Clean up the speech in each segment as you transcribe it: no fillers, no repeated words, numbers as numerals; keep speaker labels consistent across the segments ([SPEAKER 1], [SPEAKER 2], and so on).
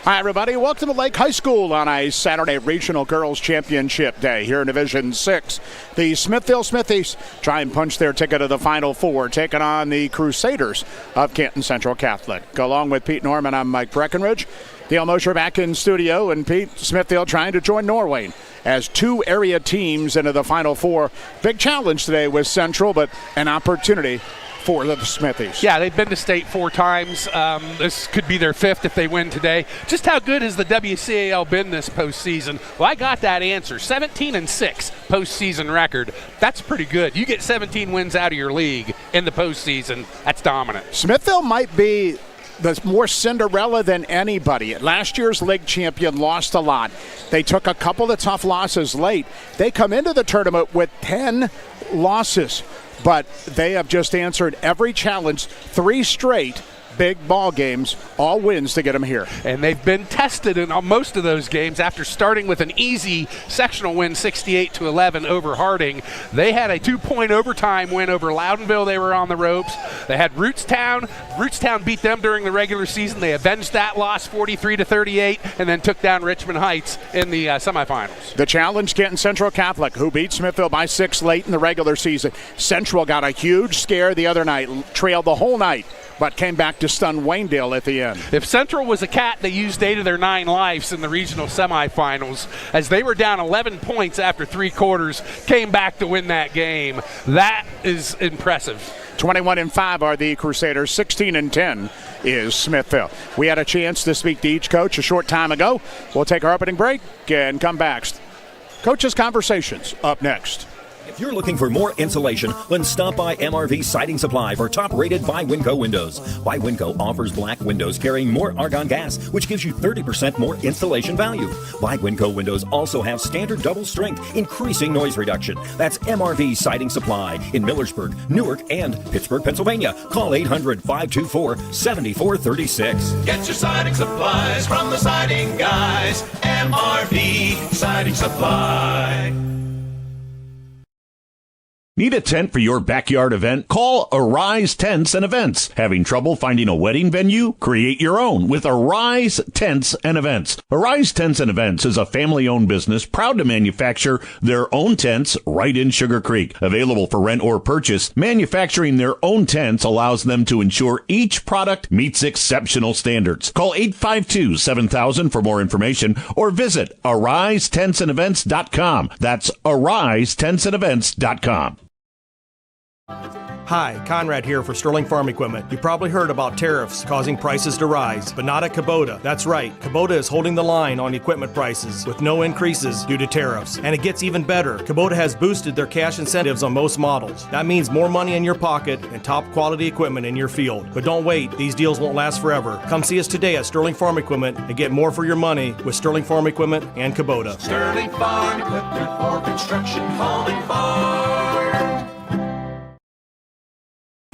[SPEAKER 1] Hi, everybody. Welcome to Lake High School on a Saturday Regional Girls Championship Day here in Division 6. The Smithville Smithies try and punch their ticket to the Final Four, taking on the Crusaders of Canton Central Catholic. Along with Pete Norman, I'm Mike Breckenridge. Dale Mosher back in studio, and Pete, Smithville trying to join Norway as two area teams into the Final Four. Big challenge today with Central, but an opportunity for the Smithies.
[SPEAKER 2] Yeah, they've been to state 4 times. This could be their 5th if they win today. Just how good has the WCAL been this postseason? Well, I got that answer. 17-6 postseason record. That's pretty good. You get 17 wins out of your league in the postseason. That's dominant.
[SPEAKER 1] Smithville might be the more Cinderella than anybody. Last year's league champion lost a lot. They took a couple of tough losses late. They come into the tournament with 10 losses. But they have just answered every challenge, 3 straight big ball games, all wins to get them here.
[SPEAKER 2] And they've been tested in most of those games after starting with an easy sectional win, 68-11 over Harding. They had a 2-point overtime win over Loudonville. They were on the ropes. They had Rootstown. Rootstown beat them during the regular season. They avenged that loss, 43-38, and then took down Richmond Heights in the semifinals.
[SPEAKER 1] The challenge, Canton Central Catholic, who beat Smithville by 6 late in the regular season. Central got a huge scare the other night, trailed the whole night, but came back to stun Waynedale at the end.
[SPEAKER 2] If Central was a cat, they used 8 of their 9 lives in the regional semifinals as they were down 11 points after 3 quarters, came back to win that game. That is impressive.
[SPEAKER 1] 21-5 are the Crusaders. 16-10 is Smithville. We had a chance to speak to each coach a short time ago. We'll take our opening break and come back. Coaches' Conversations up next.
[SPEAKER 3] If you're looking for more insulation, then stop by MRV Siding Supply for top-rated by Winco windows. By Winco offers black windows carrying more argon gas, which gives you 30% more insulation value. By Winco windows also have standard double strength, increasing noise reduction. That's MRV Siding Supply in Millersburg, Newark, and Pittsburgh, Pennsylvania. Call 800-524-7436.
[SPEAKER 4] Get your siding supplies from the siding guys. MRV Siding Supply.
[SPEAKER 5] Need a tent for your backyard event? Call Arise Tents and Events. Having trouble finding a wedding venue? Create your own with Arise Tents and Events. Arise Tents and Events is a family-owned business proud to manufacture their own tents right in Sugar Creek. Available for rent or purchase, manufacturing their own tents allows them to ensure each product meets exceptional standards. Call 852-7000 for more information or visit AriseTentsandEvents.com. That's AriseTentsandEvents.com.
[SPEAKER 6] Hi, Conrad here for Sterling Farm Equipment. You probably heard about tariffs causing prices to rise, but not at Kubota. That's right, Kubota is holding the line on equipment prices with no increases due to tariffs. And it gets even better. Kubota has boosted their cash incentives on most models. That means more money in your pocket and top quality equipment in your field. But don't wait, these deals won't last forever. Come see us today at Sterling Farm Equipment and get more for your money with Sterling Farm Equipment and Kubota.
[SPEAKER 4] Sterling Farm Equipment for construction, home, and farm.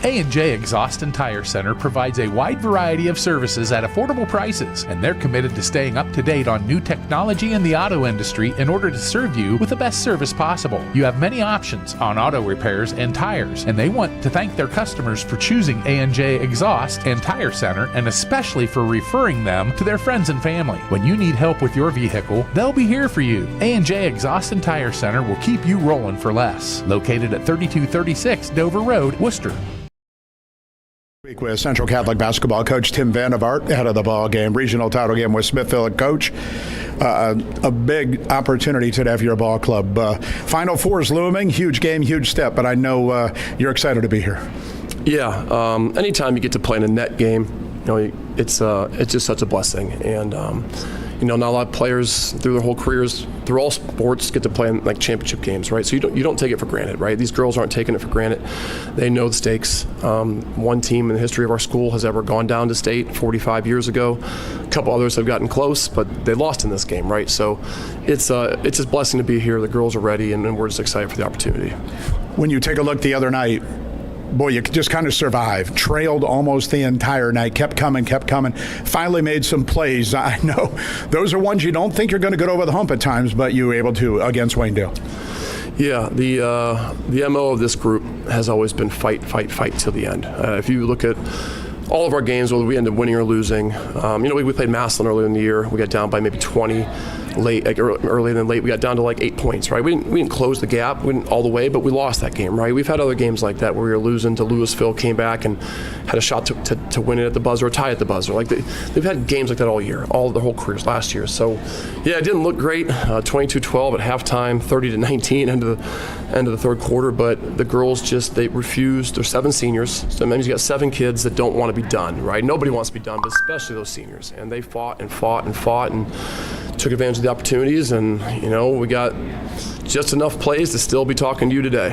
[SPEAKER 7] A&J Exhaust and Tire Center provides a wide variety of services at affordable prices, and they're committed to staying up to date on new technology in the auto industry in order to serve you with the best service possible. You have many options on auto repairs and tires, and they want to thank their customers for choosing A&J Exhaust and Tire Center, and especially for referring them to their friends and family. When you need help with your vehicle, they'll be here for you. A&J Exhaust and Tire Center will keep you rolling for less. Located at 3236 Dover Road, Worcester.
[SPEAKER 1] Week with Central Catholic basketball coach Tim Vandervaart ahead of the ball game, regional title game with Smithville. Coach, a big opportunity today for your ball club. Final Four is looming, huge game, huge step, but I know you're excited to be here.
[SPEAKER 8] Yeah, anytime you get to play in a net game, it's just such a blessing, and not a lot of players through their whole careers, through all sports, get to play in like championship games, right? So you don't take it for granted, right? These girls aren't taking it for granted. They know the stakes. One team in the history of our school has ever gone down to state 45 years ago. A couple others have gotten close, but they lost in this game, right? So it's a blessing to be here. The girls are ready, and we're just excited for the opportunity.
[SPEAKER 1] When you take a look the other night, boy, you just kind of survived. Trailed almost the entire night, kept coming. Finally made some plays. I know those are ones you don't think you're going to get over the hump at times, but you were able to against Waynedale.
[SPEAKER 8] Yeah, the MO of this group has always been fight till the end. If you look at all of our games, whether we ended up winning or losing. We played Massillon earlier in the year. We got down by maybe 20 late, early than late. We got down to like 8 points, right? We didn't close the gap, we didn't all the way, but we lost that game, right? We've had other games like that where we were losing to Louisville, came back and had a shot to win it at the buzzer or tie at the buzzer. Like they've had games like that all year, the whole careers last year. So yeah, it didn't look great. 22-12 at halftime, 30-19 end of the third quarter. But the girls they refused. They're 7 seniors, so that means you got 7 kids that don't want to be done, right? Nobody wants to be done, but especially those seniors. And they fought and fought and fought and took advantage of the opportunities. And we got just enough plays to still be talking to you today.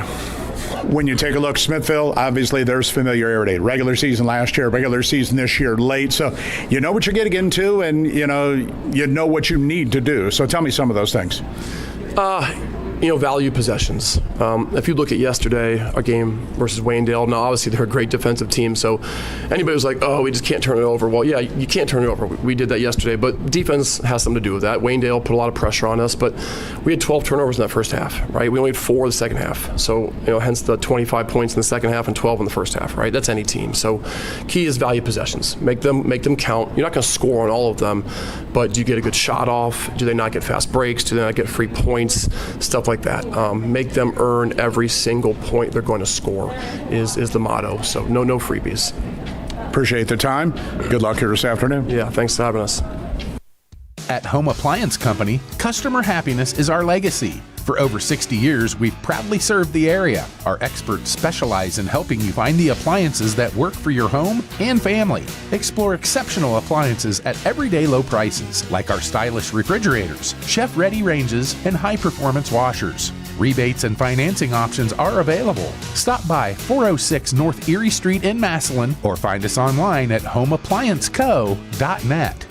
[SPEAKER 1] When you take a look, Smithville, obviously there's familiarity. Regular season last year, regular season this year, late. So you know what you're getting into, and you know what you need to do. So tell me some of those things.
[SPEAKER 8] Value possessions. If you look at yesterday, our game versus Waynedale, now obviously they're a great defensive team, so anybody was like, oh, we just can't turn it over. Well, yeah, you can't turn it over. We did that yesterday, but defense has something to do with that. Waynedale put a lot of pressure on us, but we had 12 turnovers in that first half, right? We only had 4 in the second half. So, hence the 25 points in the second half and 12 in the first half, right? That's any team. So key is value possessions. Make them count. You're not going to score on all of them, but do you get a good shot off? Do they not get fast breaks? Do they not get free points? Stuff like that. Make them earn every single point they're going to score is the motto. So no freebies.
[SPEAKER 1] Appreciate the time. Good luck here this afternoon.
[SPEAKER 8] Yeah, thanks for having us.
[SPEAKER 7] At Home Appliance Company, customer happiness is our legacy. For over 60 years, we've proudly served the area. Our experts specialize in helping you find the appliances that work for your home and family. Explore exceptional appliances at everyday low prices, like our stylish refrigerators, chef-ready ranges, and high-performance washers. Rebates and financing options are available. Stop by 406 North Erie Street in Massillon or find us online at homeapplianceco.net.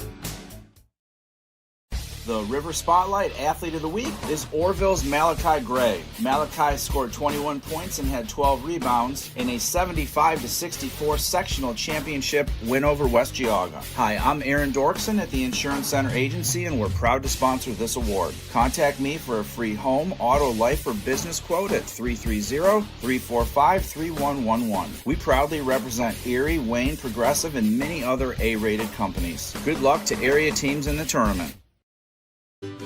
[SPEAKER 9] The River Spotlight Athlete of the Week is Orville's Malachi Gray. Malachi scored 21 points and had 12 rebounds in a 75-64 sectional championship win over West Geauga. Hi, I'm Aaron Dorkson at the Insurance Center Agency, and we're proud to sponsor this award. Contact me for a free home, auto, life, or business quote at 330-345-3111. We proudly represent Erie, Wayne, Progressive, and many other A-rated companies. Good luck to area teams in the tournament.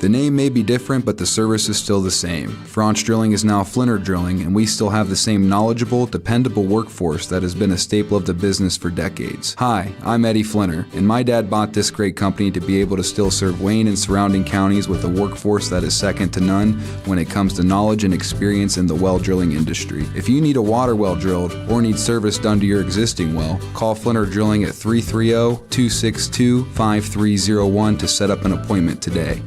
[SPEAKER 10] The name may be different, but the service is still the same. Franch Drilling is now Flinner Drilling, and we still have the same knowledgeable, dependable workforce that has been a staple of the business for decades. Hi, I'm Eddie Flinner, and my dad bought this great company to be able to still serve Wayne and surrounding counties with a workforce that is second to none when it comes to knowledge and experience in the well drilling industry. If you need a water well drilled or need service done to your existing well, call Flinner Drilling at 330-262-5301 to set up an appointment today.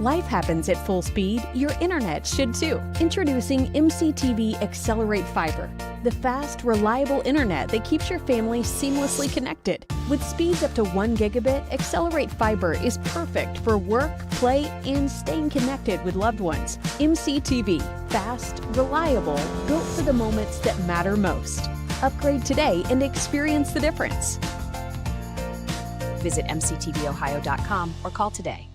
[SPEAKER 11] Life happens at full speed. Your internet should too. Introducing MCTV Accelerate Fiber, the fast, reliable internet that keeps your family seamlessly connected. With speeds up to 1 gigabit, Accelerate Fiber is perfect for work, play, and staying connected with loved ones. MCTV, fast, reliable, built for the moments that matter most. Upgrade today and experience the difference.
[SPEAKER 12] Visit mctvohio.com or call today.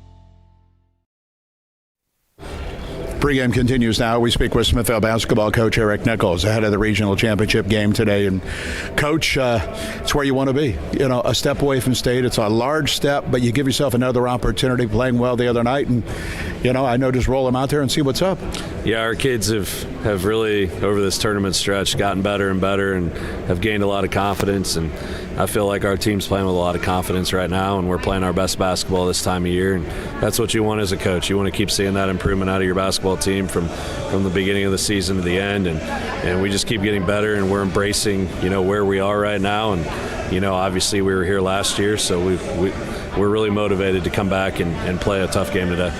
[SPEAKER 1] Pregame continues now. We speak with Smithville basketball coach Eric Nichols ahead of the regional championship game today. And Coach, it's where you want to be. A step away from state. It's a large step, but you give yourself another opportunity, playing well the other night. And, I know just roll them out there and see what's up.
[SPEAKER 13] Yeah, our kids have really, over this tournament stretch, gotten better and better and have gained a lot of confidence. And I feel like our team's playing with a lot of confidence right now, and we're playing our best basketball this time of year. And that's what you want as a coach. You want to keep seeing that improvement out of your basketball team from the beginning of the season to the end, and we just keep getting better, and we're embracing where we are right now. And obviously we were here last year, so we're really motivated to come back and play a tough game today.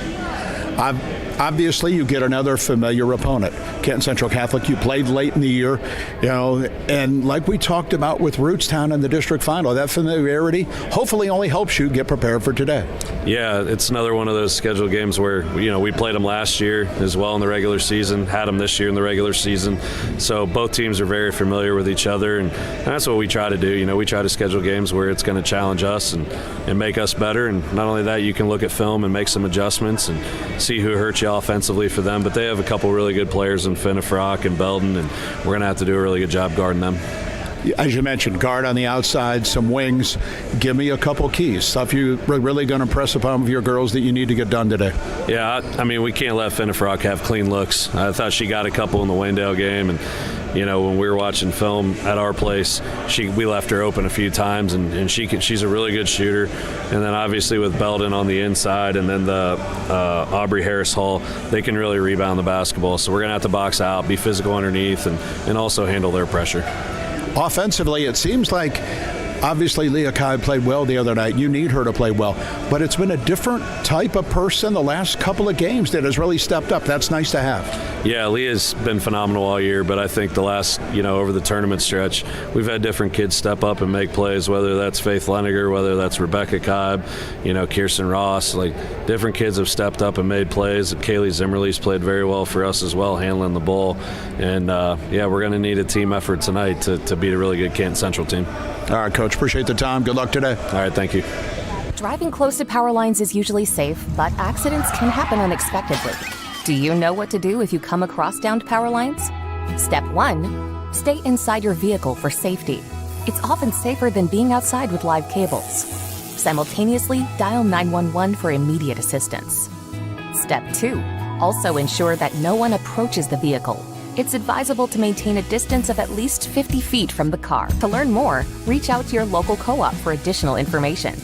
[SPEAKER 1] Obviously, you get another familiar opponent. Canton Central Catholic, you played late in the year, and like we talked about with Rootstown in the district final, that familiarity hopefully only helps you get prepared for today.
[SPEAKER 13] Yeah, it's another one of those scheduled games where, we played them last year as well in the regular season, had them this year in the regular season. So both teams are very familiar with each other, and that's what we try to do. We try to schedule games where it's going to challenge us and make us better. And not only that, you can look at film and make some adjustments and see who hurts you offensively for them. But they have a couple really good players in Finnefrock and Belden, and we're going to have to do a really good job guarding them.
[SPEAKER 1] As you mentioned, guard on the outside, some wings. Give me a couple keys, stuff you're really going to impress upon your girls that you need to get done today.
[SPEAKER 13] Yeah, I mean, we can't let Finnefrock have clean looks. I thought she got a couple in the Wayndale game, and when we were watching film at our place, we left her open a few times, and she's a really good shooter. And then obviously with Belden on the inside, and then the Aubrey Harris Hall, they can really rebound the basketball. So we're going to have to box out, be physical underneath, and also handle their pressure.
[SPEAKER 1] Offensively, it seems like obviously Leah Kai played well the other night. You need her to play well. But it's been a different type of person the last couple of games that has really stepped up. That's nice to have.
[SPEAKER 13] Yeah, Leah's been phenomenal all year, but I think the last, over the tournament stretch, we've had different kids step up and make plays, whether that's Faith Leniger, whether that's Rebecca Kibe, Kirsten Ross. Like, different kids have stepped up and made plays. Kaylee Zimmerle's played very well for us as well, handling the ball. And, we're going to need a team effort tonight to beat a really good Canton Central team.
[SPEAKER 1] All right, Coach. Appreciate the time. Good luck today.
[SPEAKER 13] All right, thank you.
[SPEAKER 12] Driving close to power lines is usually safe, but accidents can happen unexpectedly. Do you know what to do if you come across downed power lines? Step 1, stay inside your vehicle for safety. It's often safer than being outside with live cables. Simultaneously, dial 911 for immediate assistance. Step 2, also ensure that no one approaches the vehicle. It's advisable to maintain a distance of at least 50 feet from the car. To learn more, reach out to your local co-op for additional information.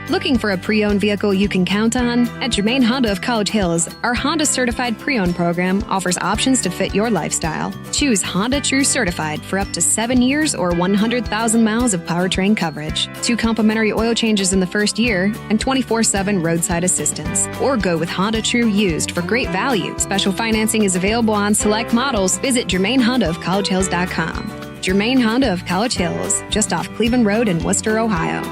[SPEAKER 14] Looking for a pre-owned vehicle you can count on? At Germain Honda of College Hills, our Honda Certified Pre-Owned program offers options to fit your lifestyle. Choose Honda True Certified for up to 7 years or 100,000 miles of powertrain coverage, 2 complimentary oil changes in the first year, and 24/7 roadside assistance. Or go with Honda True Used for great value. Special financing is available on select models. Visit GermainHondaofCollegeHills.com. Germain Honda of College Hills, just off Cleveland Road in Worcester, Ohio.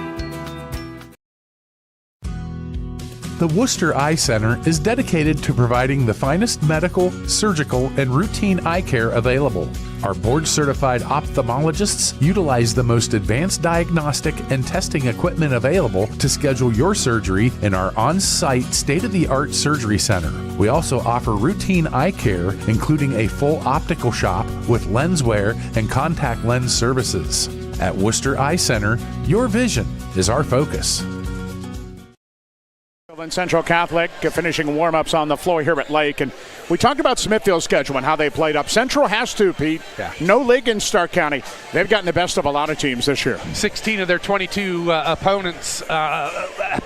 [SPEAKER 7] The Worcester Eye Center is dedicated to providing the finest medical, surgical, and routine eye care available. Our board-certified ophthalmologists utilize the most advanced diagnostic and testing equipment available to schedule your surgery in our on-site state-of-the-art surgery center. We also offer routine eye care, including a full optical shop with lens wear and contact lens services. At Worcester Eye Center, your vision is our focus.
[SPEAKER 1] Central Catholic finishing warm-ups on the floor here at Lake, and we talked about Smithville's schedule and how they played up. Central has to, Pete.
[SPEAKER 2] Yeah.
[SPEAKER 1] No league in Stark County. They've gotten the best of a lot of teams this year.
[SPEAKER 2] 16 of their 22 opponents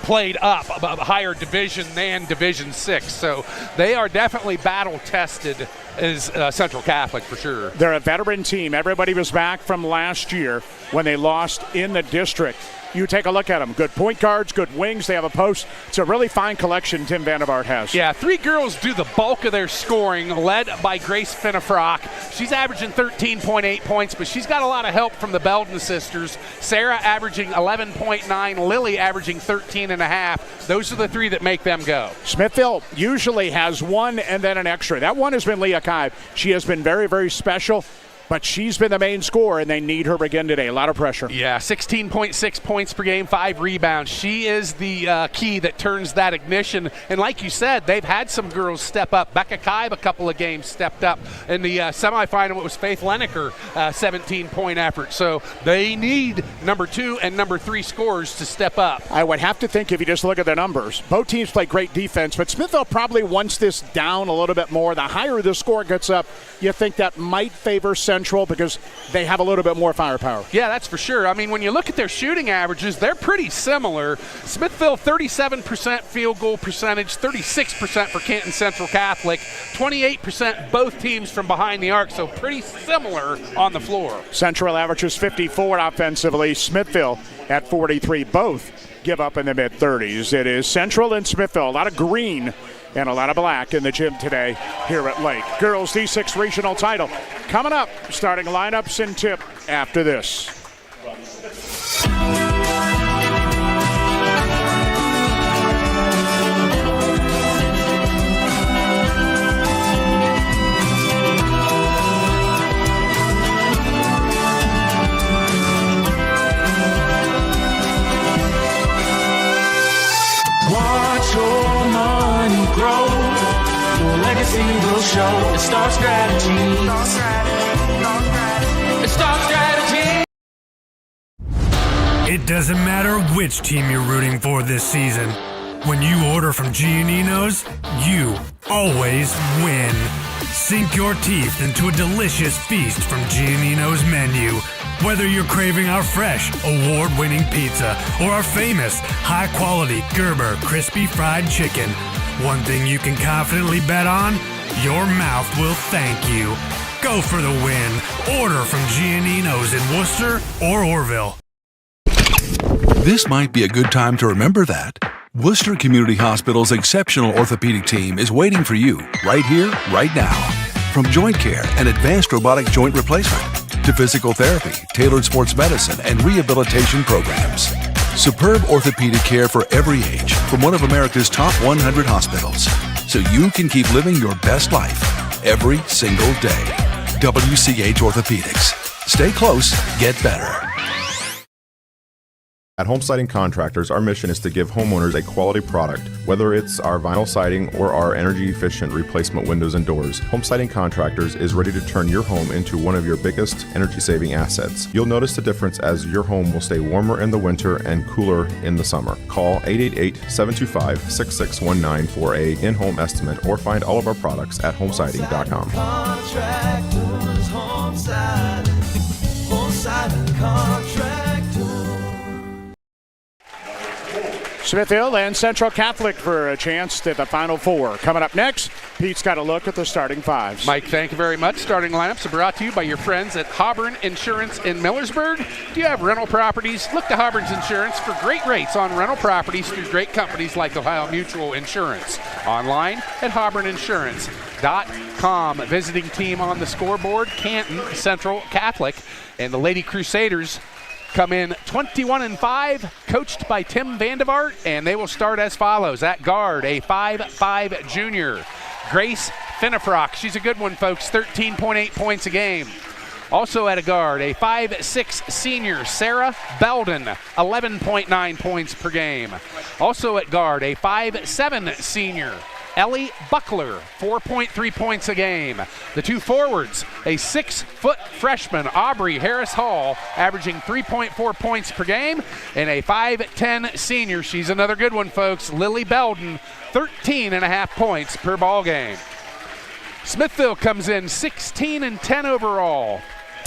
[SPEAKER 2] played up, a higher division than Division 6, so they are definitely battle-tested as Central Catholic for sure.
[SPEAKER 1] They're a veteran team. Everybody was back from last year when they lost in the district. You take a look at them. Good point guards, good wings. They have a post. It's a really fine collection Tim Vandervaart has.
[SPEAKER 2] Yeah, 3 girls do the bulk of their scoring, led by Grace Finnefrock. She's averaging 13.8 points, but she's got a lot of help from the Belden sisters. Sarah averaging 11.9, Lily averaging 13.5. Those are the 3 that make them go.
[SPEAKER 1] Smithville usually has one and then an extra. That one has been Leah Kibe. She has been very, very special. But she's been the main scorer, and they need her again today. A lot of pressure.
[SPEAKER 2] Yeah, 16.6 points per game, 5 rebounds. She is the key that turns that ignition. And like you said, they've had some girls step up. Becca Kibe, a couple of games, stepped up. In the semifinal, it was Faith Leniker, 17-point effort. So they need number 2 and number 3 scorers to step up.
[SPEAKER 1] I would have to think if you just look at the numbers, both teams play great defense, but Smithville probably wants this down a little bit more. The higher the score gets up, you think that might favor Central because they have a little bit more firepower.
[SPEAKER 2] Yeah, that's for sure. I mean, when you look at their shooting averages, they're pretty similar. Smithville, 37% field goal percentage, 36% for Canton Central Catholic, 28% both teams from behind the arc, so pretty similar on the floor.
[SPEAKER 1] Central averages 54 offensively, Smithville at 43. Both give up in the mid-30s. It is Central and Smithville. A lot of green and a lot of black in the gym today here at Lake. Girls D6 regional title coming up. Starting lineups and tip after this.
[SPEAKER 4] Watch your money grow. Your legacy will show. It starts strategy. Star strategy.
[SPEAKER 15] It doesn't matter which team you're rooting for this season. When you order from Giannino's, you always win. Sink your teeth into a delicious feast from Giannino's menu. Whether you're craving our fresh, award-winning pizza or our famous, high-quality Gerber crispy fried chicken, one thing you can confidently bet on, your mouth will thank you. Go for the win. Order from Giannino's in Worcester or Orville.
[SPEAKER 16] This might be a good time to remember that. Worcester Community Hospital's exceptional orthopedic team is waiting for you right here, right now. From joint care and advanced robotic joint replacement to physical therapy, tailored sports medicine, and rehabilitation programs. Superb orthopedic care for every age from one of America's top 100 hospitals. So you can keep living your best life every single day. WCH Orthopedics. Stay close, get better.
[SPEAKER 17] At Home Siding Contractors, our mission is to give homeowners a quality product, whether it's our vinyl siding or our energy-efficient replacement windows and doors. Home Siding Contractors is ready to turn your home into one of your biggest energy-saving assets. You'll notice the difference as your home will stay warmer in the winter and cooler in the summer. Call 888-725-6619 for a in-home estimate or find all of our products at homesiding.com.
[SPEAKER 4] Contractors, Home Siding Contractors.
[SPEAKER 1] Smithville and Central Catholic for a chance at the Final Four. Coming up next, Pete's got a look at the starting fives.
[SPEAKER 2] Mike, thank you very much. Starting lineups are brought to you by your friends at Hobburn Insurance in Millersburg. Do you have rental properties? Look to Hobburn's Insurance for great rates on rental properties through great companies like Ohio Mutual Insurance. Online at HobburnInsurance.com. Visiting team on the scoreboard, Canton Central Catholic, and the Lady Crusaders come in 21-5, coached by Tim Vandevart, and they will start as follows. At guard, a 5'5 junior, Grace Finnefrock. She's a good one, folks, 13.8 points a game. Also at a guard, a 5'6 senior, Sarah Belden, 11.9 points per game. Also at guard, a 5'7 senior, Ellie Buckler, 4.3 points a game. The two forwards, a 6-foot freshman, Aubrey Harris Hall, averaging 3.4 points per game, and a 5'10 senior, she's another good one, folks, Lily Belden, 13.5 points per ball game. Smithville comes in 16-10 overall,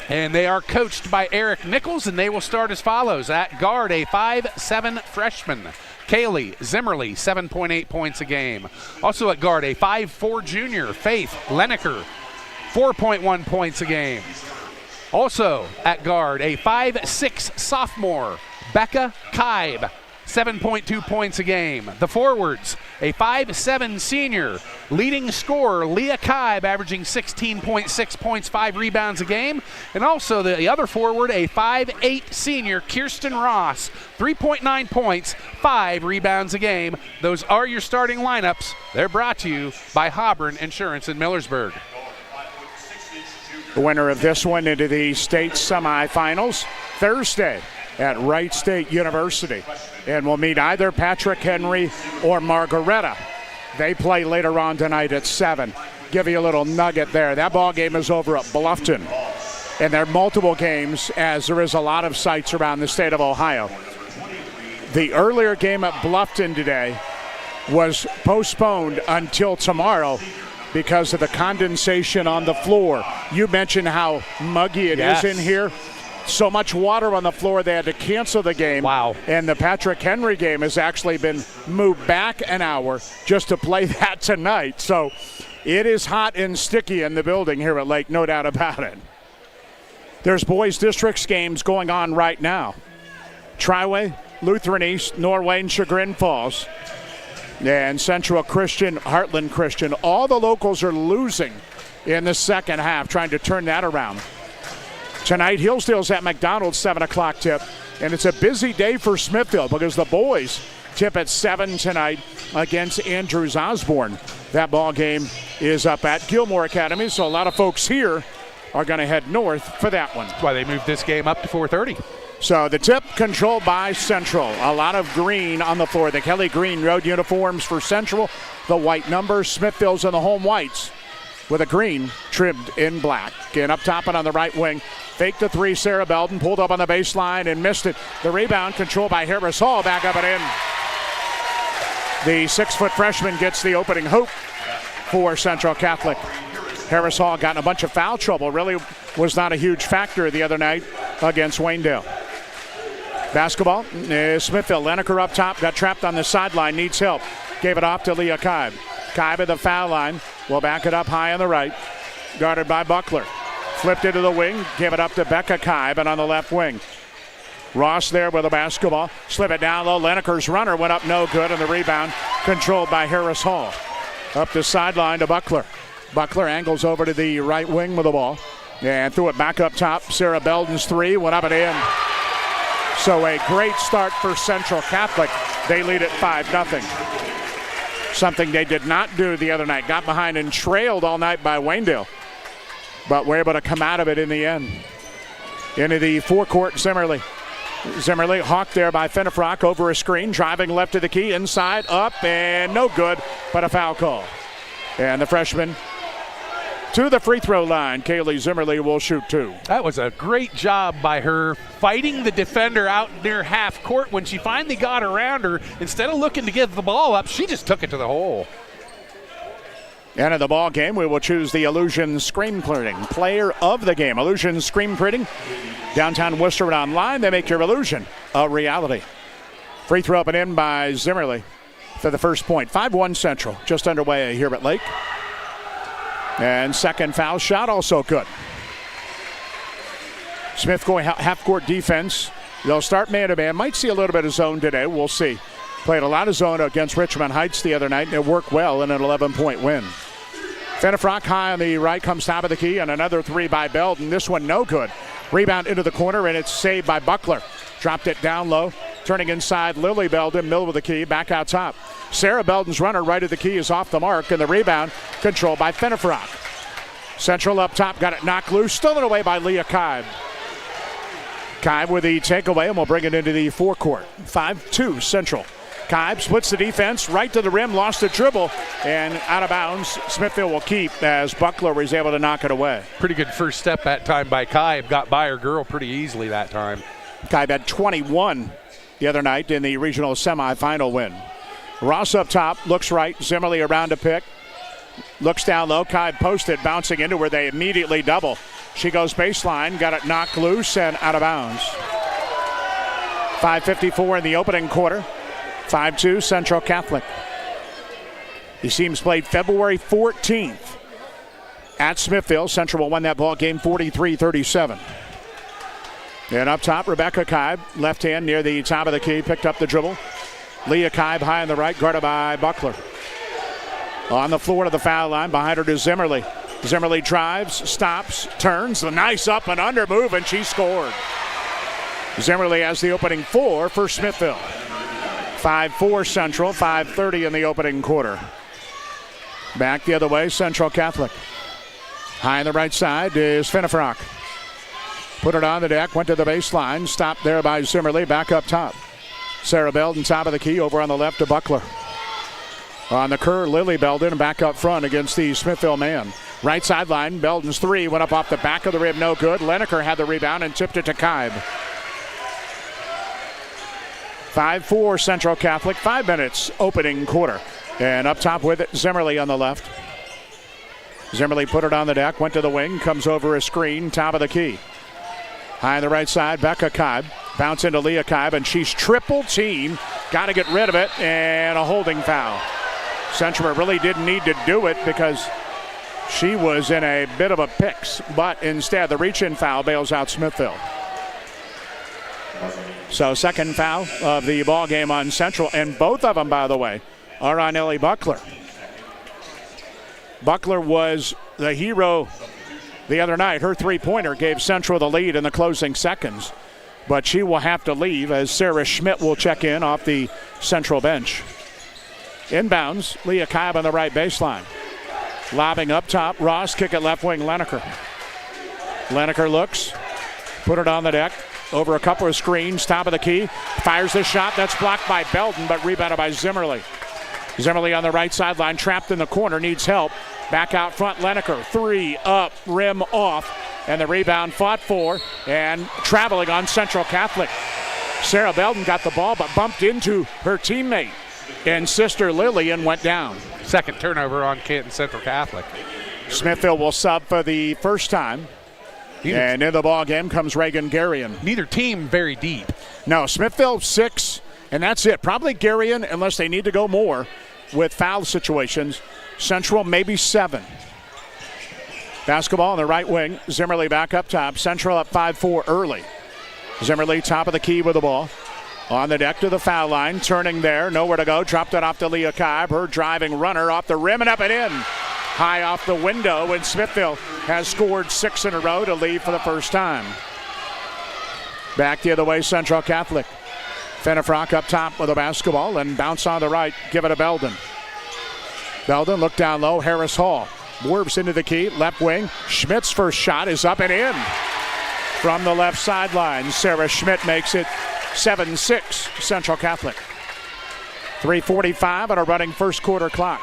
[SPEAKER 2] and they are coached by Eric Nichols, and they will start as follows. At guard, a 5'7 freshman, Kaylee Zimmerly, 7.8 points a game. Also at guard, a 5'4 junior, Faith Leneker, 4.1 points a game. Also at guard, a 5'6 sophomore, Becca Kaib, 7.2 points a game. The forwards, a 5'7 senior, leading scorer Leah Kaib, averaging 16.6 points, 5 rebounds a game. And also the other forward, a 5'8 senior, Kirsten Ross, 3.9 points, 5 rebounds a game. Those are your starting lineups. They're brought to you by Hobburn Insurance in Millersburg.
[SPEAKER 1] The winner of this one into the state semifinals Thursday at Wright State University. And we'll meet either Patrick Henry or Margaretta. They play later on tonight at 7. Give you a little nugget there. That ball game is over at Bluffton. And there are multiple games, as there is a lot of sites around the state of Ohio. The earlier game at Bluffton today was postponed until tomorrow because of the condensation on the floor. You mentioned how muggy it is in here. So much water on the floor, they had to cancel the game.
[SPEAKER 2] Wow.
[SPEAKER 1] And the Patrick Henry game has actually been moved back an hour just to play that tonight. So it is hot and sticky in the building here at Lake, no doubt about it. There's boys districts games going on right now. Triway, Lutheran East, Norway, and Chagrin Falls. And Central Christian, Heartland Christian. All the locals are losing in the second half, trying to turn that around. Tonight, Hillsdale's at McDonald's, 7 o'clock tip. And it's a busy day for Smithville because the boys tip at 7 tonight against Andrews Osborne. That ball game is up at Gilmore Academy, so a lot of folks here are going to head north for that one.
[SPEAKER 2] That's why they moved this game up to 4:30.
[SPEAKER 1] So the tip controlled by Central. A lot of green on the floor. The Kelly Green road uniforms for Central. The white numbers, Smithville's in the home whites. with a green trimmed in black. And up top and on the right wing, faked the three, Sarah Belden, pulled up on the baseline and missed it. The rebound controlled by Harris Hall, back up and in. The 6-foot freshman gets the opening hoop for Central Catholic. Harris Hall got in a bunch of foul trouble, really was not a huge factor the other night against Waynedale. Basketball is Smithville. Leneker up top, got trapped on the sideline, needs help. Gave it off to Leah Kibe. Kibe at the foul line, will back it up high on the right. Guarded by Buckler. Flipped into the wing, gave it up to Becca Kibe and on the left wing. Ross there with the basketball. Slip it down low. Leneker's runner went up no good, and the rebound controlled by Harris Hall. Up the sideline to Buckler. Buckler angles over to the right wing with the ball and threw it back up top. Sarah Belden's three went up and in. So a great start for Central Catholic. They lead at 5-0. Something they did not do the other night. Got behind and trailed all night by Waynedale, but were able to come out of it in the end. Into the forecourt, Zimmerly. Zimmerly hawked there by Fenifrock over a screen, driving left to the key, inside, up, and no good, but a foul call. And the freshman to the free throw line. Kaylee Zimmerly will shoot two.
[SPEAKER 2] That was a great job by her, fighting the defender out near half court. When she finally got around her, instead of looking to give the ball up, she just took it to the hole.
[SPEAKER 1] And in the ball game, we will choose the Illusion Screen Printing player of the game. Illusion Screen Printing, downtown Worcester and online. They make your illusion a reality. Free throw up and in by Zimmerly for the first point. 5-1 Central, just underway here at Lake. And second foul shot also good. Smith going half-court defense. They'll start man-to-man. Might see a little bit of zone today. We'll see. Played a lot of zone against Richmond Heights the other night, and it worked well in an 11-point win. Fenifrock high on the right, comes top of the key, and another three by Belden. This one no good. Rebound into the corner, and it's saved by Buckler. Dropped it down low. Turning inside, Lily Belden, middle of the key, back out top. Sarah Belden's runner right of the key is off the mark, and the rebound controlled by Fenifrock. Central up top, got it knocked loose, stolen away by Leah Kibe. Kibe with the takeaway, and we'll bring it into the forecourt. 5-2 Central. Kibe splits the defense, right to the rim, lost the dribble, and out of bounds. Smithville will keep as Buckler was able to knock it away.
[SPEAKER 2] Pretty good first step that time by Kibe. Got by her girl pretty easily that time.
[SPEAKER 1] Kibe had 21 the other night in the regional semifinal win. Ross up top, looks right, Zimmerly around to pick. Looks down low, Kibe posted, bouncing into where they immediately double. She goes baseline, got it knocked loose and out of bounds. 5:54 in the opening quarter. 5-2 Central Catholic. These teams played February 14th at Smithville. Central will win that ball game 43-37. And up top, Rebecca Kibe, left hand near the top of the key, picked up the dribble. Leah Kibe high on the right, guarded by Buckler. On the floor to the foul line, behind her to Zimmerly. Zimmerly drives, stops, turns, a nice up and under move, and she scored. Zimmerly has the opening four for Smithville. 5-4 Central, 5:30 in the opening quarter. Back the other way, Central Catholic. High on the right side is Fenifrock. Put it on the deck, went to the baseline, stopped there by Zimmerly, back up top. Sarah Belden, top of the key, over on the left to Buckler. On the curve, Lily Belden, back up front against the Smithville man. Right sideline, Belden's three went up off the back of the rim, no good. Leneker had the rebound and tipped it to Kibe. 5-4 Central Catholic, 5 minutes opening quarter. And up top with it, Zimmerly on the left. Zimmerly put it on the deck, went to the wing, comes over a screen, top of the key. High on the right side, Becca Kibe. Bounce into Leah Kibe, and she's triple team. Got to get rid of it, and a holding foul. Central really didn't need to do it because she was in a bit of a fix, but instead the reach-in foul bails out Smithville. So second foul of the ball game on Central, and both of them, by the way, are on Ellie Buckler. Buckler was the hero the other night. Her three-pointer gave Central the lead in the closing seconds, but she will have to leave as Sarah Schmidt will check in off the Central bench. Inbounds, Leah Kibe on the right baseline. Lobbing up top, Ross, kick it left wing, Leneker. Leneker looks, put it on the deck. Over a couple of screens, top of the key. Fires the shot. That's blocked by Belden, but rebounded by Zimmerly. Zimmerly on the right sideline, trapped in the corner, needs help. Back out front, Lineker. 3 up, rim off. And the rebound fought for and traveling on Central Catholic. Sarah Belden got the ball but bumped into her teammate and sister Lily and went down.
[SPEAKER 2] Second turnover on Canton Central Catholic.
[SPEAKER 1] Smithville will sub for the first time. And in the ball game comes Reagan Garion.
[SPEAKER 2] Neither team very deep.
[SPEAKER 1] No, Smithville 6, and that's it. Probably Garion, unless they need to go more with foul situations. Central maybe 7. Basketball on the right wing. Zimmerly back up top. Central up 5-4 early. Zimmerly top of the key with the ball. On the deck to the foul line. Turning there. Nowhere to go. Dropped it off to Leah Kibe. Her driving runner off the rim and up and in. High off the window, and Smithville has scored 6 in a row to lead for the first time. Back the other way, Central Catholic. Fenifrock up top with the basketball and bounce on the right. Give it to Belden. Belden look down low. Harris Hall warps into the key. Left wing. Schmidt's first shot is up and in. From the left sideline, Sarah Schmidt makes it 7-6 Central Catholic. 3:45 on a running first quarter clock.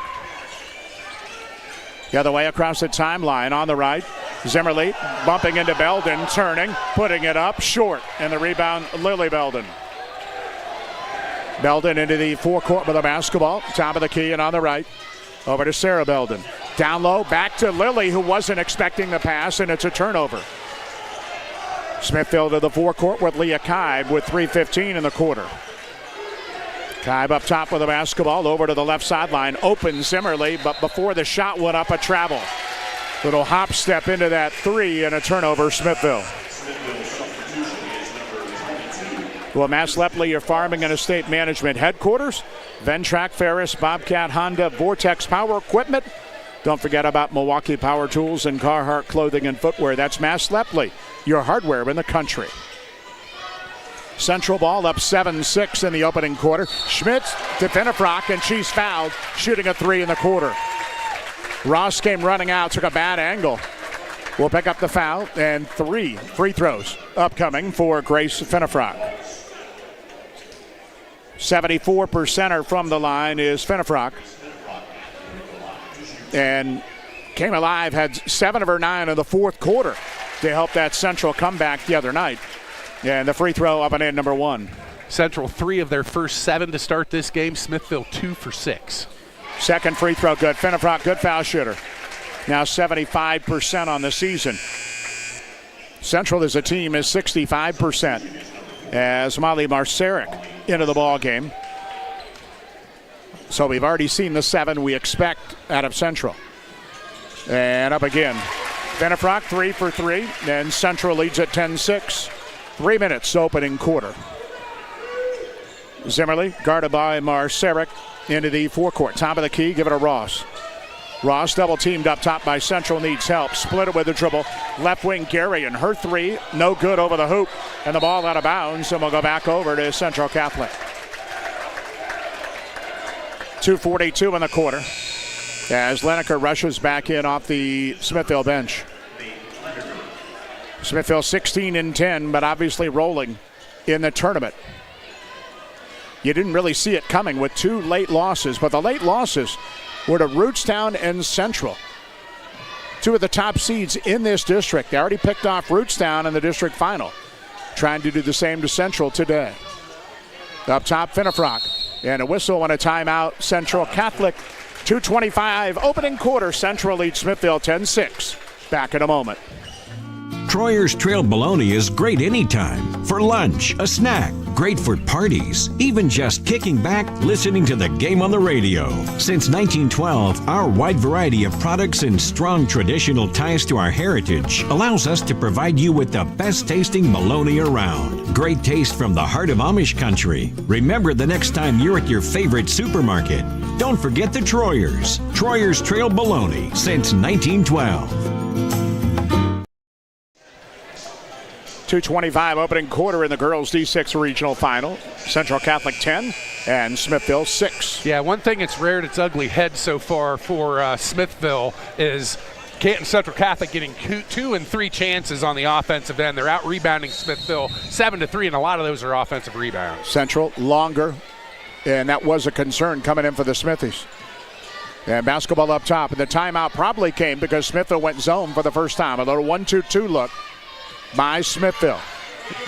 [SPEAKER 1] The other way across the timeline on the right. Zimmerly bumping into Belden, turning, putting it up, short. And the rebound, Lily Belden. Belden into the forecourt with the basketball. Top of the key and on the right. Over to Sarah Belden. Down low, back to Lily, who wasn't expecting the pass, and it's a turnover. Smithville to the forecourt with Leah Kibe with 3:15 in the quarter. Kibe up top with the basketball, over to the left sideline, open Zimmerly, but before the shot went up, a travel. Little hop step into that 3 and a turnover, Smithville. Well, Mass Lepley, your farming and estate management headquarters. Ventrac, Ferris, Bobcat, Honda, Vortex Power Equipment. Don't forget about Milwaukee Power Tools and Carhartt Clothing and Footwear. That's Mass Lepley, your hardware in the country. Central ball up 7-6 in the opening quarter. Schmitz to Fenifrock, and she's fouled, shooting a 3 in the quarter. Ross came running out, took a bad angle. Will pick up the foul, and 3 free throws upcoming for Grace Fenifrock. 74% from the line is Fenifrock. And came alive, had 7 of her 9 in the fourth quarter to help that Central comeback the other night. And the free throw up and in, number 1.
[SPEAKER 2] Central 3 of their first 7 to start this game. Smithville 2 for 6.
[SPEAKER 1] Second free throw good. Fenifrock, good foul shooter. Now 75% on the season. Central as a team is 65%. As Molly Marceric into the ball game. So we've already seen the 7 we expect out of Central. And up again. Fenifrock 3 for 3. And Central leads at 10-6. 3 minutes opening quarter. Zimmerly guarded by Marceric into the forecourt. Top of the key, give it to Ross. Ross double teamed up top by Central, needs help. Split it with the dribble. Left wing Gary, and her 3, no good over the hoop. And the ball out of bounds, and we'll go back over to Central Catholic. 2:42 in the quarter as Lineker rushes back in off the Smithville bench. Smithville 16-10, but obviously rolling in the tournament. You didn't really see it coming with 2 late losses, but the late losses were to Rootstown and Central. 2 of the top seeds in this district. They already picked off Rootstown in the district final. Trying to do the same to Central today. Up top, Fenifrock. And a whistle and a timeout, Central Catholic. 2:25 opening quarter. Central leads Smithville 10-6. Back in a moment.
[SPEAKER 18] Troyer's Trail Bologna is great anytime. For lunch, a snack, great for parties, even just kicking back, listening to the game on the radio. Since 1912, our wide variety of products and strong traditional ties to our heritage allows us to provide you with the best tasting bologna around. Great taste from the heart of Amish country. Remember the next time you're at your favorite supermarket, don't forget the Troyers. Troyer's Trail Bologna since 1912.
[SPEAKER 1] 2:25 opening quarter in the girls D6 regional final. Central Catholic 10 and Smithville 6.
[SPEAKER 2] Yeah, one thing that's reared its ugly head so far for Smithville is Canton Central Catholic getting 2 and 3 chances on the offensive end. They're out rebounding Smithville 7-3, and a lot of those are offensive rebounds.
[SPEAKER 1] Central longer, and that was a concern coming in for the Smithies. And basketball up top. And the timeout probably came because Smithville went zone for the first time. A little 1-2-2 look by Smithville.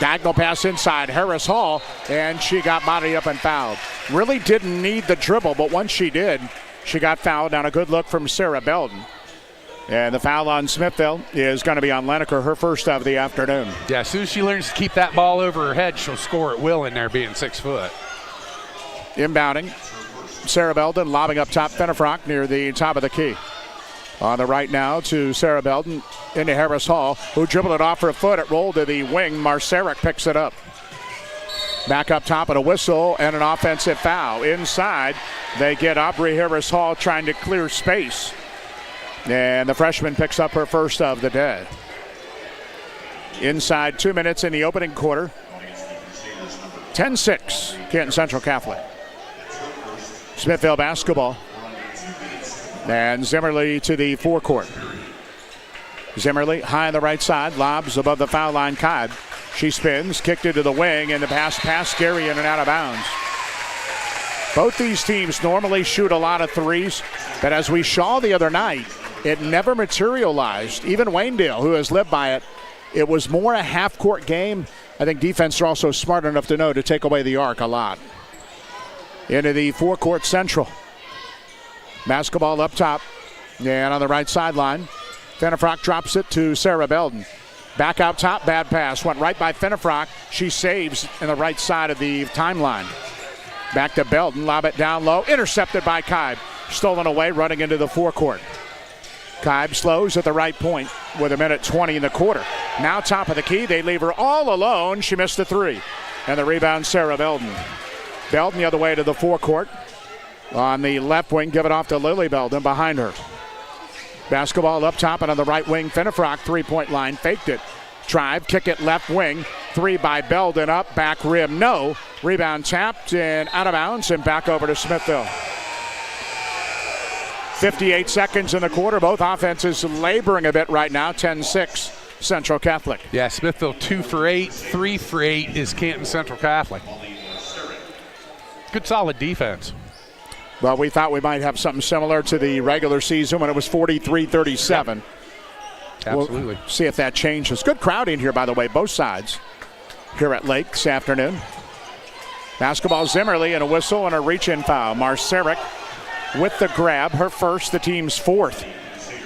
[SPEAKER 1] Diagonal pass inside. Harris Hall, and she got body up and fouled. Really didn't need the dribble, but once she did, she got fouled on a good look from Sarah Belden. And the foul on Smithville is going to be on Lineker, her first of the afternoon.
[SPEAKER 2] Yeah, as soon as she learns to keep that ball over her head, she'll score at will in there being 6 foot.
[SPEAKER 1] Inbounding. Sarah Belden lobbing up top. Fenifrock near the top of the key. On the right now to Sarah Belden into Harris Hall, who dribbled it off her foot. It rolled to the wing. Marceric picks it up. Back up top and a whistle and an offensive foul. Inside, they get Aubrey Harris Hall trying to clear space. And the freshman picks up her first of the day. Inside 2 minutes in the opening quarter. 10-6, Canton Central Catholic. Smithville basketball. And Zimmerly to the forecourt. Zimmerly high on the right side, lobs above the foul line. Kibe. She spins, kicked into the wing, and the pass scary in and out of bounds. Both these teams normally shoot a lot of threes, but as we saw the other night, it never materialized. Even Waynedale, who has lived by it, it was more a half-court game. I think defense are also smart enough to know to take away the arc a lot. Into the forecourt Central. Basketball up top and on the right sideline. Fenifrock drops it to Sarah Belden. Back out top, bad pass. Went right by Fenifrock. She saves in the right side of the timeline. Back to Belden, lob it down low. Intercepted by Kibe. Stolen away, running into the forecourt. Kibe slows at the right point with 1:20 in the quarter. Now top of the key, they leave her all alone. She missed the three. And the rebound, Sarah Belden. Belden the other way to the forecourt. On the left wing, give it off to Lily Belden behind her. Basketball up top and on the right wing, Fenifrock, three-point line, faked it. Drive, kick it left wing. Three by Belden, up, back rim, no. Rebound tapped and out of bounds and back over to Smithville. 58 seconds in the quarter. Both offenses laboring a bit right now. 10-6, Central Catholic.
[SPEAKER 2] Yeah, Smithville 2 for 8. 3 for 8 is Canton Central Catholic. Good solid defense.
[SPEAKER 1] Well, we thought we might have something similar to the regular season when it was 43-37.
[SPEAKER 2] Absolutely.
[SPEAKER 1] We'll see if that changes. Good crowd in here, by the way, both sides here at Lake this afternoon. Basketball, Zimmerly, and a whistle and a reach-in foul. Marceric with the grab, her first, the team's fourth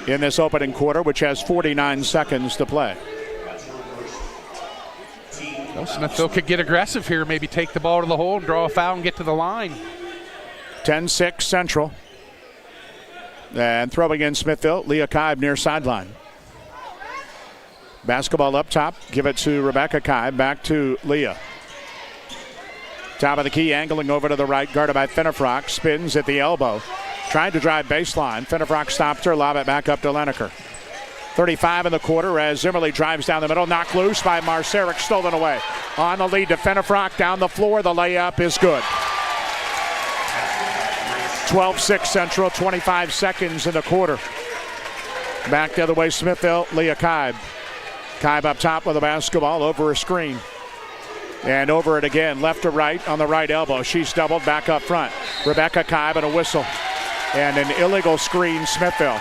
[SPEAKER 1] in this opening quarter, which has 49 seconds to play.
[SPEAKER 2] Well, Smithville could get aggressive here, maybe take the ball to the hole and draw a foul and get to the line.
[SPEAKER 1] 10-6 Central. And throwing in Smithville, Leah Kibe near sideline. Basketball up top, give it to Rebecca Kibe, back to Leah. Top of the key, angling over to the right, guarded by Fenifrock, spins at the elbow. Trying to drive baseline. Fenifrock stopped her, lob it back up to Lineker. 35 in the quarter as Zimmerly drives down the middle, knocked loose by Marceric, stolen away. On the lead to Fenifrock, down the floor, the layup is good. 12-6 Central, 25 seconds in the quarter. Back the other way, Smithville, Leah Kibe. Kibe up top with the basketball over a screen. And over it again, left to right on the right elbow. She's doubled back up front. Rebecca Kibe and a whistle. And an illegal screen, Smithville.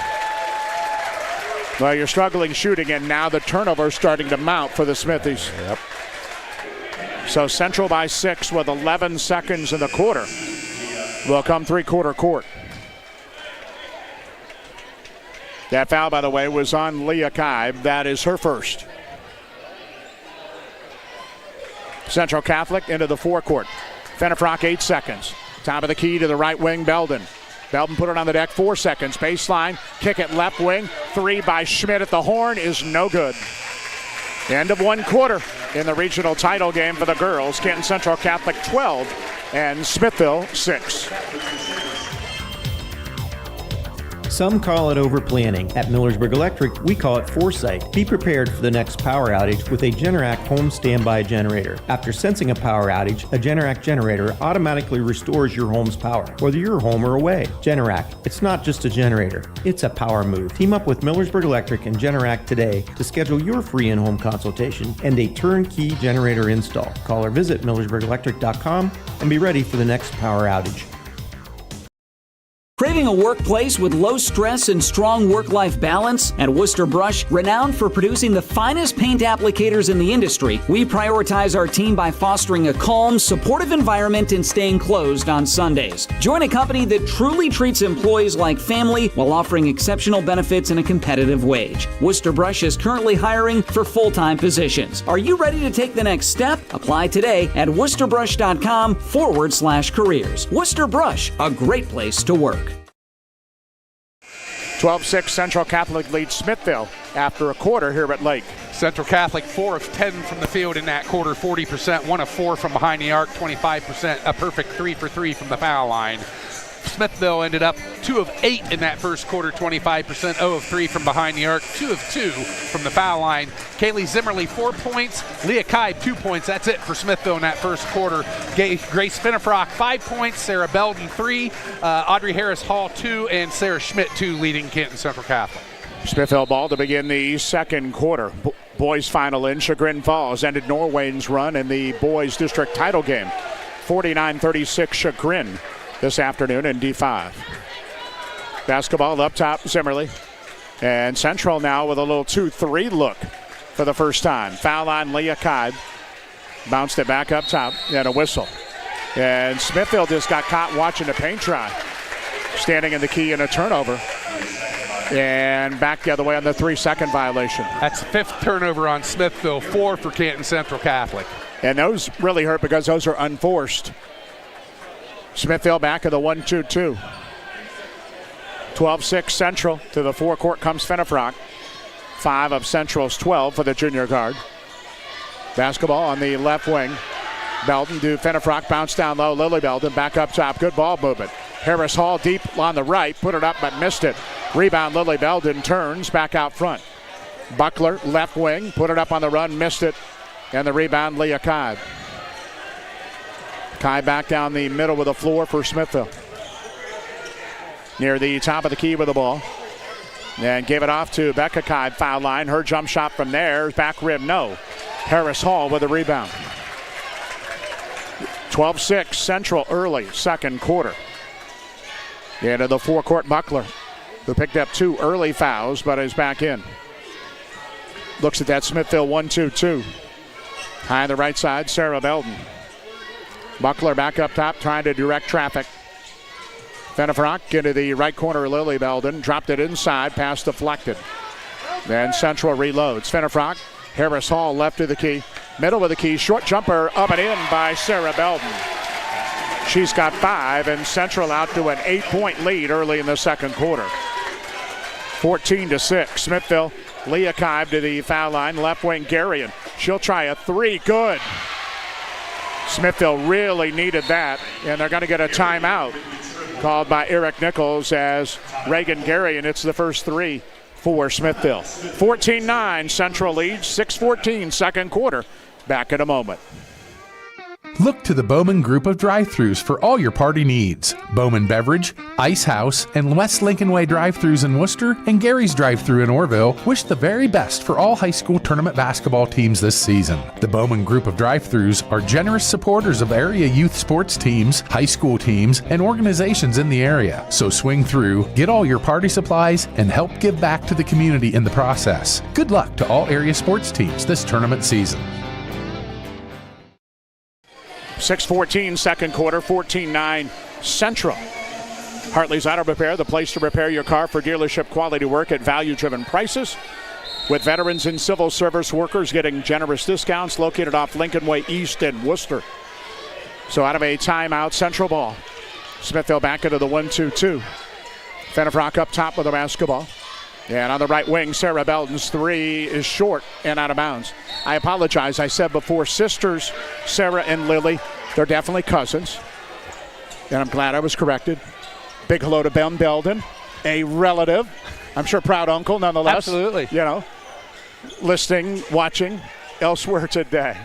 [SPEAKER 1] Well, you're struggling shooting, and now the turnover starting to mount for the Smithies.
[SPEAKER 2] Yep.
[SPEAKER 1] So Central by 6 with 11 seconds in the quarter. Will come three-quarter court. That foul, by the way, was on Leah Kibe. That is her first. Central Catholic into the forecourt. Fenifrock, 8 seconds. Top of the key to the right wing, Belden. Belden put it on the deck, 4 seconds. Baseline, kick it left wing. 3 by Schmidt at the horn is no good. End of one quarter in the regional title game for the girls. Canton Central Catholic 12 and Smithville 6.
[SPEAKER 19] Some call it overplanning. At Millersburg Electric, we call it foresight. Be prepared for the next power outage with a Generac home standby generator. After sensing a power outage, a Generac generator automatically restores your home's power, whether you're home or away. Generac, it's not just a generator, it's a power move. Team up with Millersburg Electric and Generac today to schedule your free in-home consultation and a turnkey generator install. Call or visit millersburgelectric.com and be ready for the next power outage.
[SPEAKER 20] Craving a workplace with low stress and strong work-life balance? At Worcester Brush, renowned for producing the finest paint applicators in the industry, we prioritize our team by fostering a calm, supportive environment and staying closed on Sundays. Join a company that truly treats employees like family while offering exceptional benefits and a competitive wage. Worcester Brush is currently hiring for full-time positions. Are you ready to take the next step? Apply today at worcesterbrush.com/careers. Worcester Brush, a great place to work.
[SPEAKER 1] 12-6 Central Catholic leads Smithville after a quarter here at Lake.
[SPEAKER 2] Central Catholic 4 of 10 from the field in that quarter, 40%, 1 of 4 from behind the arc, 25%, a perfect 3 for 3 from the foul line. Smithville ended up 2 of 8 in that first quarter, 25%, 0 of 3 from behind the arc, 2 of 2 from the foul line. Kaylee Zimmerly, 4 points. Leah Kibe, 2 points. That's it for Smithville in that first quarter. Grace Finnefrock, 5 points. Sarah Belden, 3. Audrey Harris Hall, 2. And Sarah Schmidt, 2, leading Canton Central Catholic.
[SPEAKER 1] Smithville ball to begin the second quarter. Boys final in Chagrin Falls ended Norway's run in the boys district title game. 49-36 Chagrin this afternoon in D5. Basketball up top, Zimmerly. And Central now with a little 2-3 look for the first time. Foul line, Leah Kibe. Bounced it back up top and a whistle. And Smithville just got caught watching the paint dry. Standing in the key and a turnover. And back the other way on the 3-second violation.
[SPEAKER 2] That's the 5th turnover on Smithville, 4 for Canton Central Catholic.
[SPEAKER 1] And those really hurt because those are unforced. Smithville back of the 1-2-2. 12-6 Central. To the forecourt comes Finnefrock. 5 of Central's 12 for the junior guard. Basketball on the left wing. Belden to Finnefrock. Bounce down low. Lily Belden back up top. Good ball movement. Harris Hall deep on the right. Put it up but missed it. Rebound Lily Belden turns back out front. Buckler left wing. Put it up on the run. Missed it. And the rebound Leah Kibe. Kibe back down the middle with the floor for Smithville. Near the top of the key with the ball. And gave it off to Becca Kibe, foul line. Her jump shot from there, back rim, no. Harris Hall with a rebound. 12-6 Central early, second quarter. Into the forecourt, Buckler, who picked up 2 early fouls, but is back in. Looks at that Smithville 1-2-2. High on the right side, Sarah Belden. Buckler back up top, trying to direct traffic. Finnefrock into the right corner, Lily Belden. Dropped it inside, pass deflected. Then Central reloads. Finnefrock, Harris Hall left of the key. Middle of the key, short jumper up and in by Sarah Belden. She's got 5, and Central out to an 8-point lead early in the second quarter. 14-6, Smithville. Leah Kibe to the foul line, left wing Garion. She'll try a 3, good. Smithville really needed that, and they're going to get a timeout called by Eric Nichols as Reagan Garion hits the first 3 for Smithville. 14-9, Central leads, 6-14, second quarter. Back in a moment.
[SPEAKER 7] Look to the Bowman Group of drive-thrus for all your party needs. Bowman Beverage, Ice House, and West Lincoln Way drive-thrus in Worcester, and Gary's drive-thru in Orville wish the very best for all high school tournament basketball teams this season. The Bowman Group of drive-thrus are generous supporters of area youth sports teams, high school teams, and organizations in the area. So swing through, get all your party supplies, and help give back to the community in the process. Good luck to all area sports teams this tournament season.
[SPEAKER 1] 6-14 second quarter, 14-9 Central. Hartley's Auto Repair, the place to repair your car for dealership quality work at value-driven prices. With veterans and civil service workers getting generous discounts, located off Lincoln Way East in Worcester. So out of a timeout, Central ball. Smithville back into the 1-2-2. Finnefrock up top with the basketball. And on the right wing, Sarah Belden's 3 is short and out of bounds. I apologize. I said before, sisters, Sarah and Lily, they're definitely cousins. And I'm glad I was corrected. Big hello to Ben Belden, a relative. I'm sure proud uncle nonetheless.
[SPEAKER 2] Absolutely.
[SPEAKER 1] You know, listening, watching elsewhere today.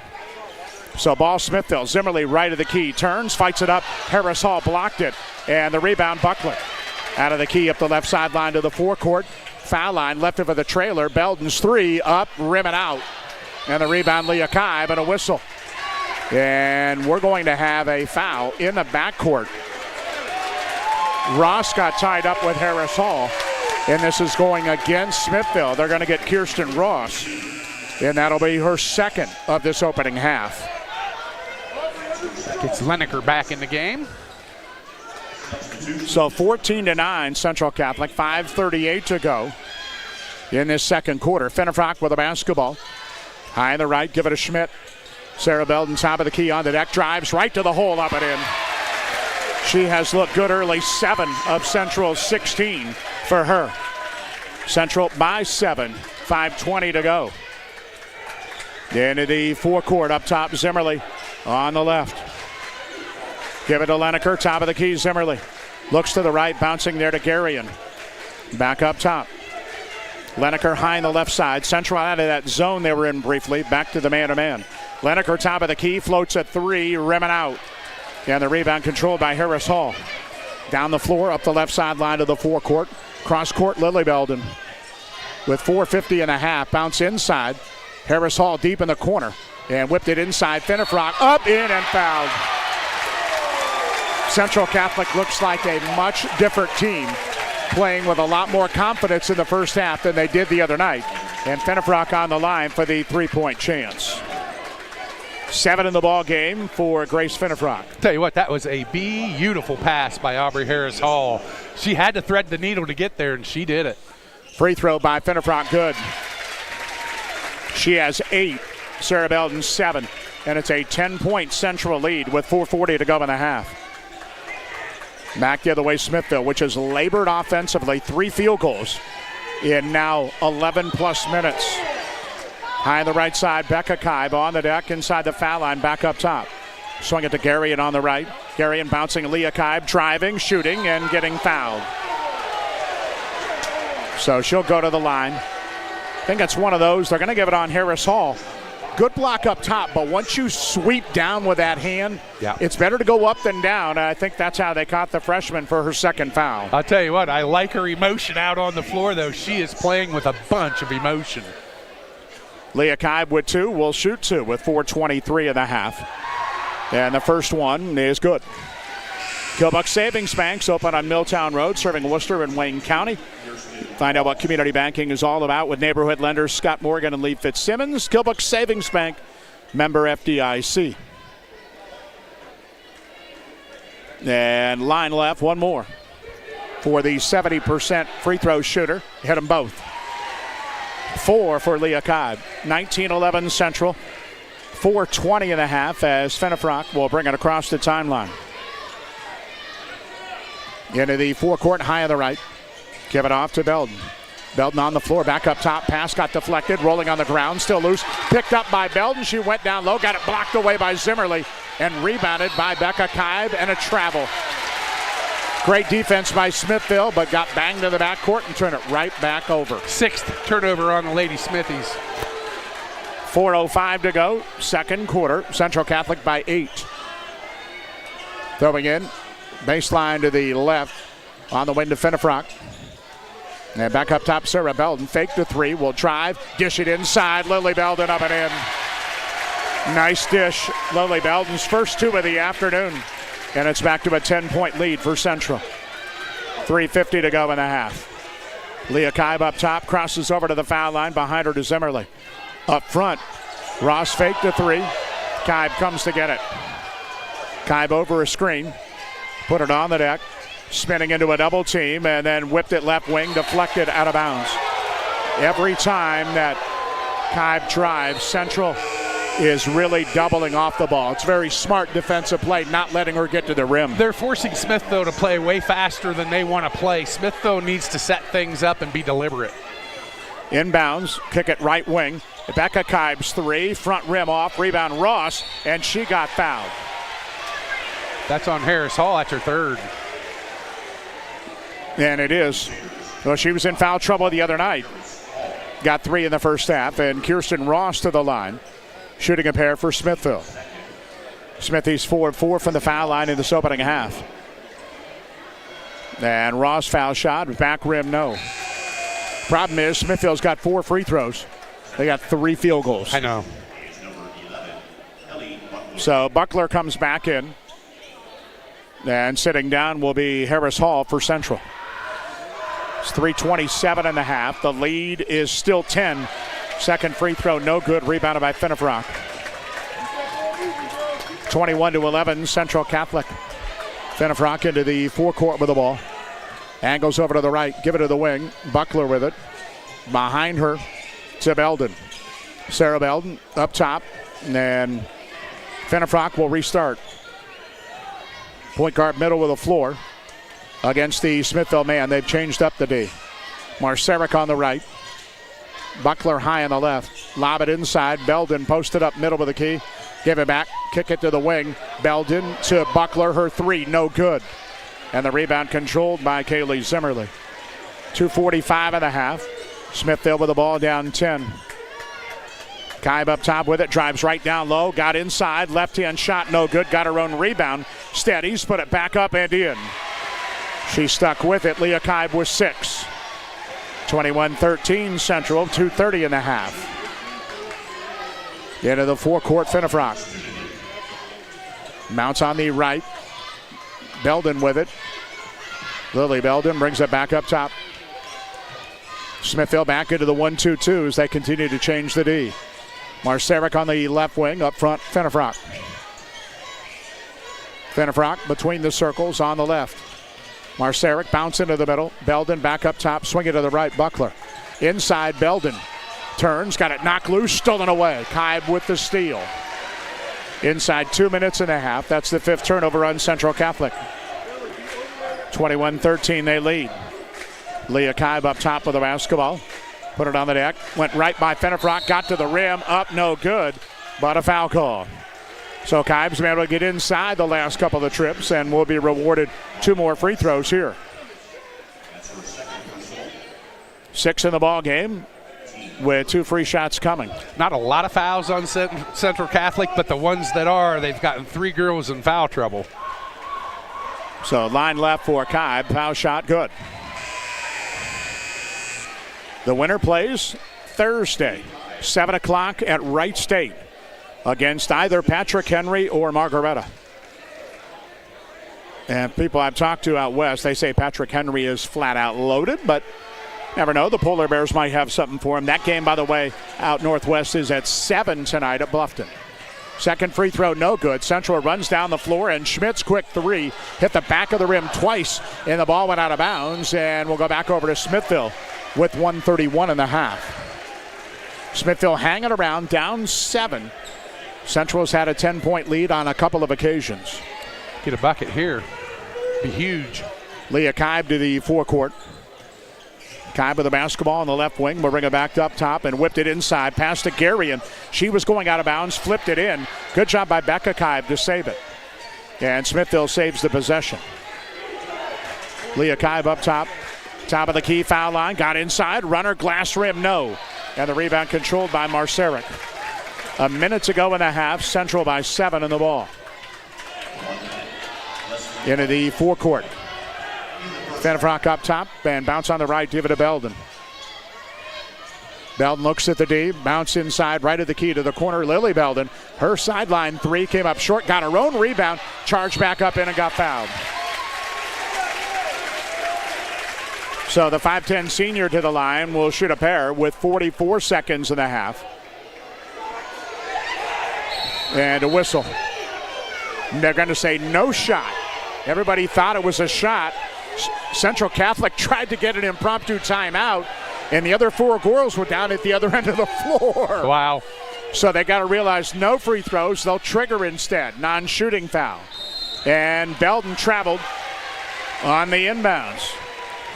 [SPEAKER 1] So ball Smithville. Zimmerly right of the key. Turns, fights it up. Harris Hall blocked it. And the rebound, Buckler. Out of the key up the left sideline to the forecourt. Foul line left of the trailer. Belden's 3 up, rim and out. And the rebound, Leah Kibe, and a whistle. And we're going to have a foul in the backcourt. Ross got tied up with Harris Hall, and this is going against Smithville. They're going to get Kirsten Ross, and that'll be her second of this opening half.
[SPEAKER 2] Gets Lineker back in the game.
[SPEAKER 1] So 14-9 Central Catholic, 5:38 to go in this second quarter. Fenifrock with a basketball. High in the right, give it to Schmidt. Sarah Belden, top of the key on the deck, drives right to the hole, up and in. She has looked good early, 7 of Central's 16 for her. Central by 7, 5:20 to go. Into the forecourt, up top, Zimmerly on the left. Give it to Lineker, top of the key, Zimmerly. Looks to the right, bouncing there to Garion. Back up top. Lineker high on the left side. Central out of that zone they were in briefly. Back to the man-to-man. Lineker, top of the key, floats a 3, rimming out. And the rebound controlled by Harris Hall. Down the floor, up the left sideline to the forecourt. Cross court, Lily Belden. With 4:50 and a half, bounce inside. Harris Hall deep in the corner. And whipped it inside. Fenifrock up, in, and fouled. Central Catholic looks like a much different team, playing with a lot more confidence in the first half than they did the other night. And Fenifrock on the line for the three-point chance. 7 in the ball game for Grace Fenifrock.
[SPEAKER 2] Tell you what, that was a beautiful pass by Aubrey Harris Hall. She had to thread the needle to get there, and she did it.
[SPEAKER 1] Free throw by Fenifrock, good. She has 8. Sarah Belden 7. And it's a 10-point Central lead with 4:40 to go in the half. Back the other way, Smithville, which has labored offensively, 3 field goals in now 11-plus minutes. High on the right side, Becca Kaib on the deck inside the foul line, back up top. Swing it to Garion on the right. Garion bouncing, Leah Kaib driving, shooting, and getting fouled. So she'll go to the line. I think it's one of those. They're going to give it on Harris Hall. Good block up top, but once you sweep down with that hand, it's better to go up than down. I think that's how they caught the freshman for her second foul.
[SPEAKER 2] I'll tell you what, I like her emotion out on the floor, though. She is playing with a bunch of emotion.
[SPEAKER 1] Leah Kaib with 2, will shoot 2 with 4:23 and a half. And the first one is good. Kilbuck Savings Bank's open on Milltown Road, serving Worcester and Wayne County. Find out what community banking is all about with neighborhood lenders Scott Morgan and Lee Fitzsimmons. Kilbuck Savings Bank, member FDIC. And line left, one more for the 70% free throw shooter. Hit them both. 4 for Leah Kaib. 19-11 Central. 4:20 and a half as Fenifrock will bring it across the timeline. Into the forecourt, high on the right. Give it off to Belden. Belden on the floor, back up top. Pass got deflected, rolling on the ground, still loose. Picked up by Belden. She went down low, got it blocked away by Zimmerly, and rebounded by Becca Kaib, and a travel. Great defense by Smithville, but got banged to the backcourt and turned it right back over.
[SPEAKER 2] 6th turnover on the Lady Smithies.
[SPEAKER 1] 4:05 to go, second quarter. Central Catholic by 8. Throwing in, baseline to the left, on the wing to Fenifrock. And back up top, Sarah Belden. Fake to 3, will drive, dish it inside. Lily Belden up and in. Nice dish. Lily Belden's first 2 of the afternoon. And it's back to a 10-point lead for Central. 3:50 to go in the half. Leah Kaib up top, crosses over to the foul line, behind her to Zimmerly. Up front, Ross fake to 3. Kaib comes to get it. Kaib over a screen, put it on the deck. Spinning into a double team, and then whipped it left wing, deflected out of bounds. Every time that Kaib drives, Central is really doubling off the ball. It's very smart defensive play, not letting her get to the rim.
[SPEAKER 2] They're forcing Smithville to play way faster than they want to play. Smithville needs to set things up and be deliberate.
[SPEAKER 1] Inbounds, kick it right wing. Becca Kaib's 3, front rim off, rebound Ross, and she got fouled.
[SPEAKER 2] That's on Harris Hall, that's her 3rd.
[SPEAKER 1] And it is. Well, she was in foul trouble the other night. Got 3 in the first half, and Kirsten Ross to the line, shooting a pair for Smithville. Smithies 4 of 4 from the foul line in this opening half. And Ross foul shot, back rim, no. Problem is, Smithville's got 4 free throws. They got 3 field goals.
[SPEAKER 2] I know.
[SPEAKER 1] So Buckler comes back in. And sitting down will be Harris Hall for Central. It's 3:27 and a half. The lead is still 10. Second free throw, no good. Rebounded by Finnefrock. 21-11, Central Catholic. Finnefrock into the forecourt with the ball. Angles over to the right. Give it to the wing. Buckler with it. Behind her to Belden. Sarah Belden up top. And Finnefrock will restart. Point guard middle with the floor against the Smithville man. They've changed up the D. Marceric on the right. Buckler high on the left. Lob it inside. Belden posted up middle with the key. Give it back. Kick it to the wing. Belden to Buckler. Her three. No good. And the rebound controlled by Kaylee Zimmerly. 2:45 and a half. Smithville with the ball down 10. Kaib up top with it. Drives right down low. Got inside. Left-hand shot. No good. Got her own rebound. Steadies. Put it back up and in. She stuck with it. Leah Kaib with 6. 21-13 Central. 2:30 and a half. Into the forecourt, Finnefrock. Mounts on the right. Belden with it. Lily Belden brings it back up top. Smithville back into the 1-2-2 as they continue to change the D. Marceric on the left wing. Up front, Finnefrock. Finnefrock between the circles on the left. Marceric bounce into the middle. Belden back up top. Swing it to the right. Buckler. Inside, Belden. Turns, got it knocked loose, stolen away. Kaib with the steal. Inside 2 minutes and a half. That's the 5th turnover on Central Catholic. 21-13 they lead. Leah Kaib up top with the basketball. Put it on the deck. Went right by Finnefrock. Got to the rim. Up, no good. But a foul call. So Kaib's been able to get inside the last couple of the trips and will be rewarded 2 more free throws here. 6 in the ball game, with 2 free shots coming.
[SPEAKER 2] Not a lot of fouls on Central Catholic, but the ones that are, they've gotten 3 girls in foul trouble.
[SPEAKER 1] So line left for Kaib. Foul shot good. The winner plays Thursday, 7 o'clock at Wright State against either Patrick Henry or Margaretta. And people I've talked to out west, they say Patrick Henry is flat out loaded, but never know. The Polar Bears might have something for him. That game, by the way, out northwest is at 7 tonight at Bluffton. Second free throw, no good. Central runs down the floor, and Schmidt's quick 3 hit the back of the rim twice, and the ball went out of bounds, and we'll go back over to Smithville with 1:31 and a half. Smithville hanging around, down 7. Central's had a 10-point lead on a couple of occasions.
[SPEAKER 2] Get a bucket here. Be huge.
[SPEAKER 1] Leah Kaib to the forecourt. Kaib with the basketball on the left wing. Will bring it back up top and whipped it inside. Pass to Gary, and she was going out of bounds. Flipped it in. Good job by Becca Kaib to save it. And Smithville saves the possession. Leah Kaib up top. Top of the key, foul line. Got inside. Runner, glass rim, no. And the rebound controlled by Marceric. A minute to go in the half. Central by 7 in the ball. Into the forecourt. Finnefrock up top and bounce on the right. Give it to Belden. Belden looks at the D. Bounce inside right at the key to the corner. Lily Belden. Her sideline 3 came up short. Got her own rebound. Charged back up in and got fouled. So the 5'10 senior to the line will shoot a pair with 44 seconds in the half. And a whistle. And they're going to say no shot. Everybody thought it was a shot. Central Catholic tried to get an impromptu timeout, and the other 4 girls were down at the other end of the floor.
[SPEAKER 2] Wow.
[SPEAKER 1] So they got to realize no free throws. They'll trigger instead. Non-shooting foul. And Belden traveled on the inbounds.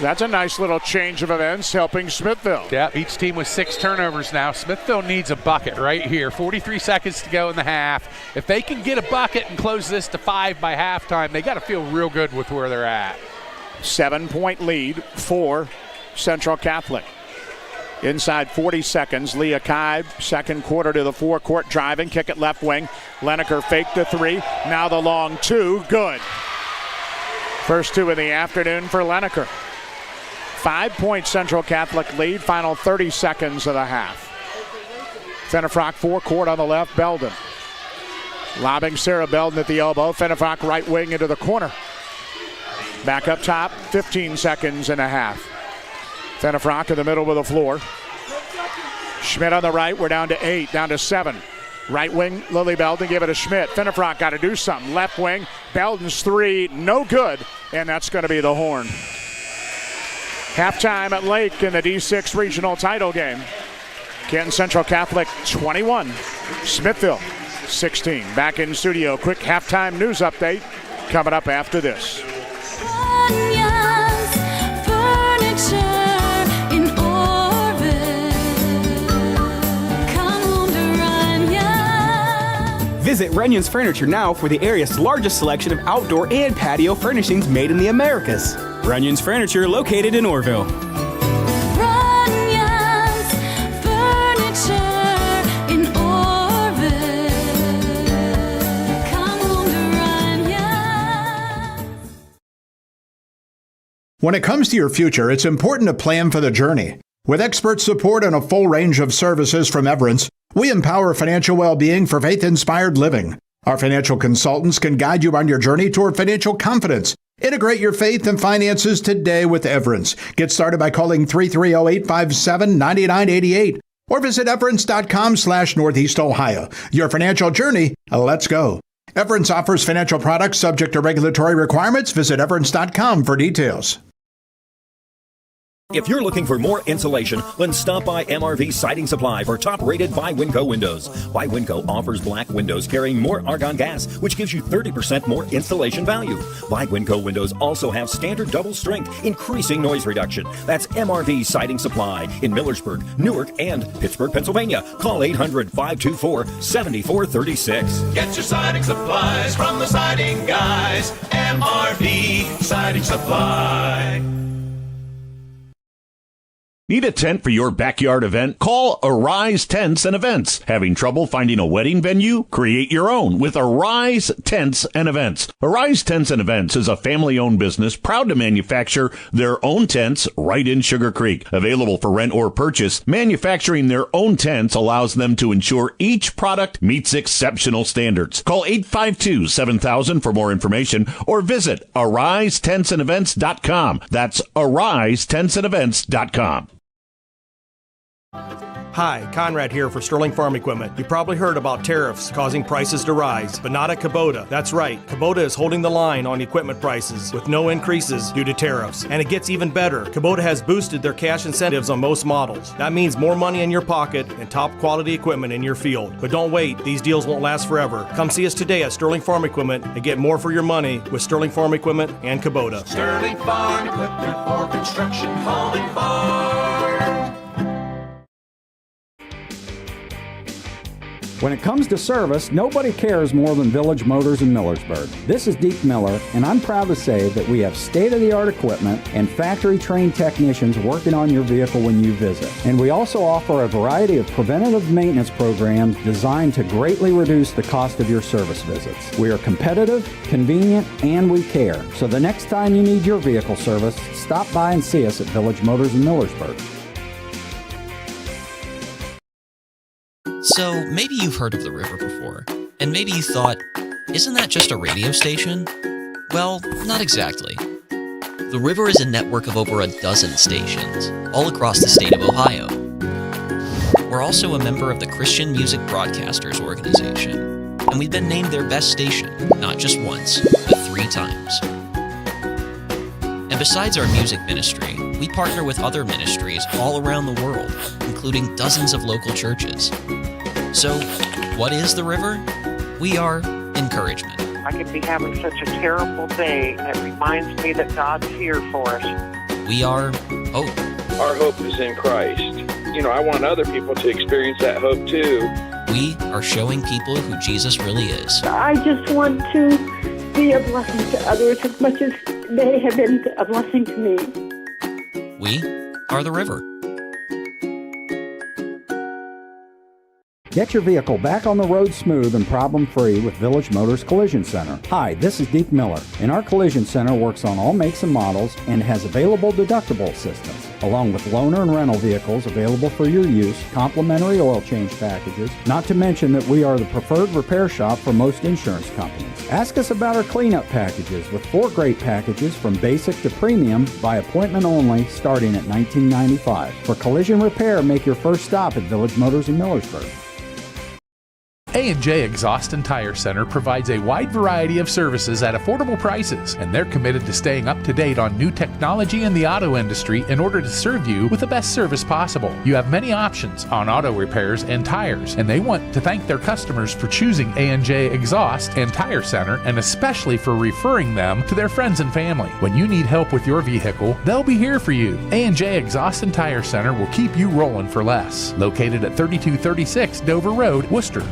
[SPEAKER 1] That's a nice little change of events helping Smithville.
[SPEAKER 2] Yeah, each team with 6 turnovers now. Smithville needs a bucket right here. 43 seconds to go in the half. If they can get a bucket and close this to 5 by halftime, they got to feel real good with where they're at.
[SPEAKER 1] 7-point lead for Central Catholic. Inside 40 seconds, Leah Kaib, second quarter to the forecourt, driving, kick it left wing. Leneker faked the 3. Now the long 2, good. First 2 in the afternoon for Leneker. 5-point Central Catholic lead, final 30 seconds of the half. Finnefrock forecourt on the left, Belden. Lobbing Sarah Belden at the elbow. Finnefrock right wing into the corner. Back up top, 15 seconds and a half. Fenifrock in the middle with the floor. Schmidt on the right. We're down to 8, down to 7. Right wing, Lily Belden, give it to Schmidt. Fenifrock got to do something. Left wing, Belden's 3, no good, and that's going to be the horn. Halftime at Lake in the D6 regional title game. Canton Central Catholic 21, Smithville 16. Back in studio, quick halftime news update coming up after this.
[SPEAKER 21] Visit Runyon's Furniture now for the area's largest selection of outdoor and patio furnishings made in the Americas. Runyon's Furniture, located in Orville.
[SPEAKER 22] Runyon's Furniture in Orville. Come home to Runyon's.
[SPEAKER 23] When it comes to your future, it's important to plan for the journey. With expert support and a full range of services from Everence, we empower financial well-being for faith-inspired living. Our financial consultants can guide you on your journey toward financial confidence. Integrate your faith and finances today with Everence. Get started by calling 330-857-9988 or visit everence.com/Northeast Ohio. Your financial journey, let's go. Everence offers financial products subject to regulatory requirements. Visit everence.com for details.
[SPEAKER 3] If you're looking for more insulation, then stop by MRV Siding Supply for top-rated by Winco windows. By Winco offers black windows carrying more argon gas, which gives you 30% more installation value. By Winco windows also have standard double strength, increasing noise reduction. That's MRV Siding Supply in Millersburg, Newark, and Pittsburgh, Pennsylvania. Call 800-524-7436.
[SPEAKER 4] Get your siding supplies from the siding guys. MRV Siding Supply.
[SPEAKER 5] Need a tent for your backyard event? Call Arise Tents and Events. Having trouble finding a wedding venue? Create your own with Arise Tents and Events. Arise Tents and Events is a family-owned business proud to manufacture their own tents right in Sugar Creek. Available for rent or purchase, manufacturing their own tents allows them to ensure each product meets exceptional standards. Call 852-7000 for more information or visit AriseTentsandEvents.com. That's AriseTentsandEvents.com.
[SPEAKER 6] Hi, Conrad here for Sterling Farm Equipment. You probably heard about tariffs causing prices to rise, but not at Kubota. That's right, Kubota is holding the line on equipment prices with no increases due to tariffs. And it gets even better. Kubota has boosted their cash incentives on most models. That means more money in your pocket and top quality equipment in your field. But don't wait, these deals won't last forever. Come see us today at Sterling Farm Equipment and get more for your money with Sterling Farm Equipment and Kubota.
[SPEAKER 4] Sterling Farm Equipment for construction, home, and farm.
[SPEAKER 24] When it comes to service, nobody cares more than Village Motors in Millersburg. This is Deke Miller, and I'm proud to say that we have state-of-the-art equipment and factory-trained technicians working on your vehicle when you visit. And we also offer a variety of preventative maintenance programs designed to greatly reduce the cost of your service visits. We are competitive, convenient, and we care. So the next time you need your vehicle service, stop by and see us at Village Motors in Millersburg.
[SPEAKER 25] So maybe you've heard of the river before, and maybe you thought, isn't that just a radio station? Well, not exactly. The river is a network of over a dozen stations, all across the state of Ohio. We're also a member of the Christian Music Broadcasters Organization, and we've been named their best station, not just once, but 3 times. And besides our music ministry, we partner with other ministries all around the world, including dozens of local churches. So, what is the river? We are encouragement.
[SPEAKER 26] I could be having such a terrible day, and it reminds me that God's here for us.
[SPEAKER 25] We are hope.
[SPEAKER 27] Our hope is in Christ. You know, I want other people to experience that hope too.
[SPEAKER 25] We are showing people who Jesus really is.
[SPEAKER 28] I just want to be a blessing to others as much as they have been a blessing to me.
[SPEAKER 25] We are the river.
[SPEAKER 24] Get your vehicle back on the road smooth and problem-free with Village Motors Collision Center. Hi, this is Deke Miller, and our Collision Center works on all makes and models and has available deductible assistance. along with loaner and rental vehicles available for your use, complimentary oil change packages, not to mention that we are the preferred repair shop for most insurance companies. Ask us about our cleanup packages with 4 great packages from basic to premium by appointment only starting at $19.95. For collision repair, make your first stop at Village Motors in Millersburg.
[SPEAKER 7] A&J Exhaust and Tire Center provides a wide variety of services at affordable prices, and they're committed to staying up to date on new technology in the auto industry in order to serve you with the best service possible. You have many options on auto repairs and tires, and they want to thank their customers for choosing A&J Exhaust and Tire Center, and especially for referring them to their friends and family. When you need help with your vehicle, they'll be here for you. A&J Exhaust and Tire Center will keep you rolling for less. Located at 3236 Dover Road, Worcester.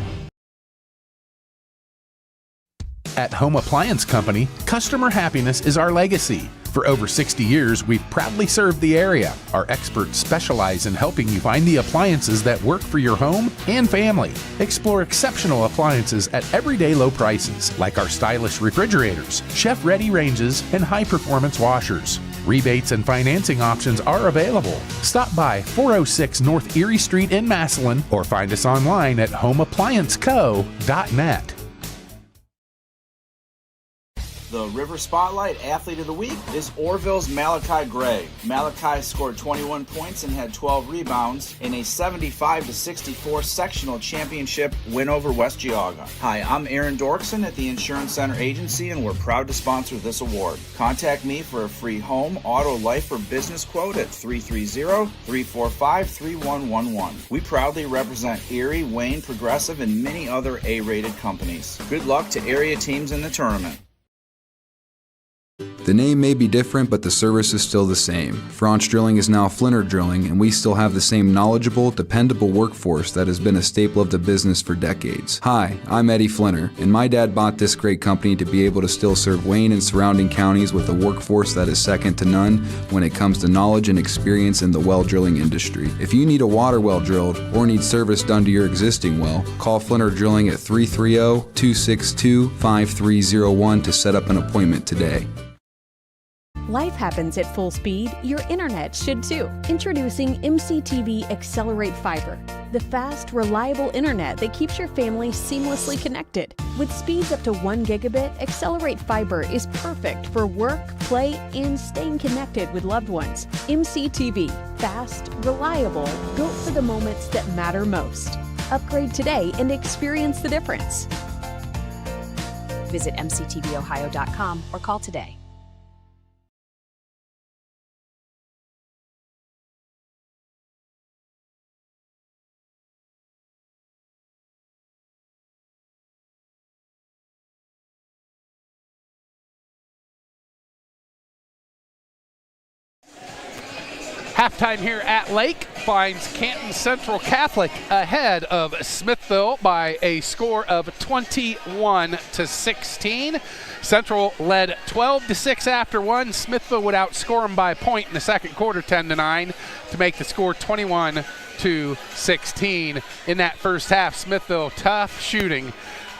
[SPEAKER 7] At Home Appliance Company, customer happiness is our legacy. For over 60 years, we've proudly served the area. Our experts specialize in helping you find the appliances that work for your home and family. Explore exceptional appliances at everyday low prices, like our stylish refrigerators, chef-ready ranges, and high-performance washers. Rebates and financing options are available. Stop by 406 North Erie Street in Massillon or find us online at homeapplianceco.net.
[SPEAKER 8] The River Spotlight Athlete of the Week is Orville's Malachi Gray. Malachi scored 21 points and had 12 rebounds in a 75-64 sectional championship win over West Geauga. Hi, I'm Aaron Dorkson at the Insurance Center Agency, and we're proud to sponsor this award. Contact me for a free home, auto, life, or business quote at 330-345-3111. We proudly represent Erie, Wayne, Progressive, and many other A-rated companies. Good luck to area teams in the tournament.
[SPEAKER 9] The name may be different, but the service is still the same. Franch Drilling is now Flinner Drilling, and we still have the same knowledgeable, dependable workforce that has been a staple of the business for decades. Hi, I'm Eddie Flinner, and my dad bought this great company to be able to still serve Wayne and surrounding counties with a workforce that is second to none when it comes to knowledge and experience in the well drilling industry. If you need a water well drilled or need service done to your existing well, call Flinner Drilling at 330-262-5301 to set up an appointment today.
[SPEAKER 10] Life happens at full speed. Your internet should too. Introducing MCTV Accelerate Fiber, the fast, reliable internet that keeps your family seamlessly connected. With speeds up to 1 gigabit, Accelerate Fiber is perfect for work, play, and staying connected with loved ones. MCTV, fast, reliable, built for the moments that matter most. Upgrade today and experience the difference.
[SPEAKER 11] Visit mctvohio.com or call today.
[SPEAKER 2] Halftime here at Lake finds Canton Central Catholic ahead of Smithville by a score of 21-16. Central led 12-6 after one. Smithville would outscore them by a point in the second quarter, 10-9, to make the score 21-16. In that first half, Smithville tough shooting,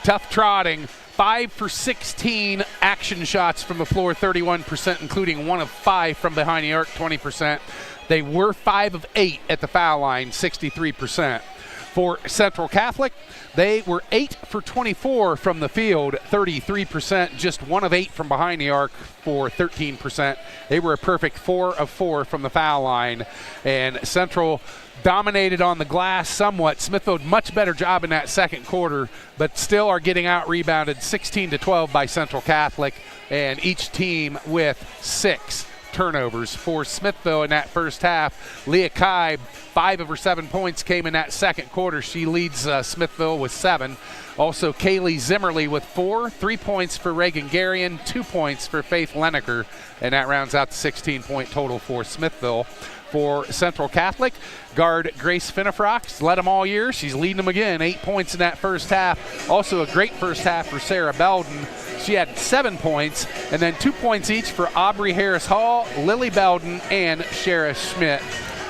[SPEAKER 2] tough trotting. 5 for 16 action shots from the floor, 31%, including 1 of 5 from behind the arc, 20%. They were 5 of 8 at the foul line, 63%. For Central Catholic, they were 8 for 24 from the field, 33%, just 1 of 8 from behind the arc for 13%. They were a perfect 4 of 4 from the foul line, and Central dominated on the glass somewhat. Smithville much better job in that second quarter, but still are getting out-rebounded 16-12 by Central Catholic, and each team with 6 turnovers. For Smithville in that first half, Leah Kai, 5 of her 7 points came in that second quarter. She leads Smithville with 7. Also, Kaylee Zimmerly with 4, 3 points for Reagan Garion, 2 points for Faith Leneker, and that rounds out the 16-point total for Smithville. For Central Catholic, guard Grace Finnefrock's led them all year. She's leading them again, 8 points in that first half. Also a great first half for Sarah Belden. She had 7 points, and then 2 points each for Aubrey Harris Hall, Lily Belden, and Shara Schmidt.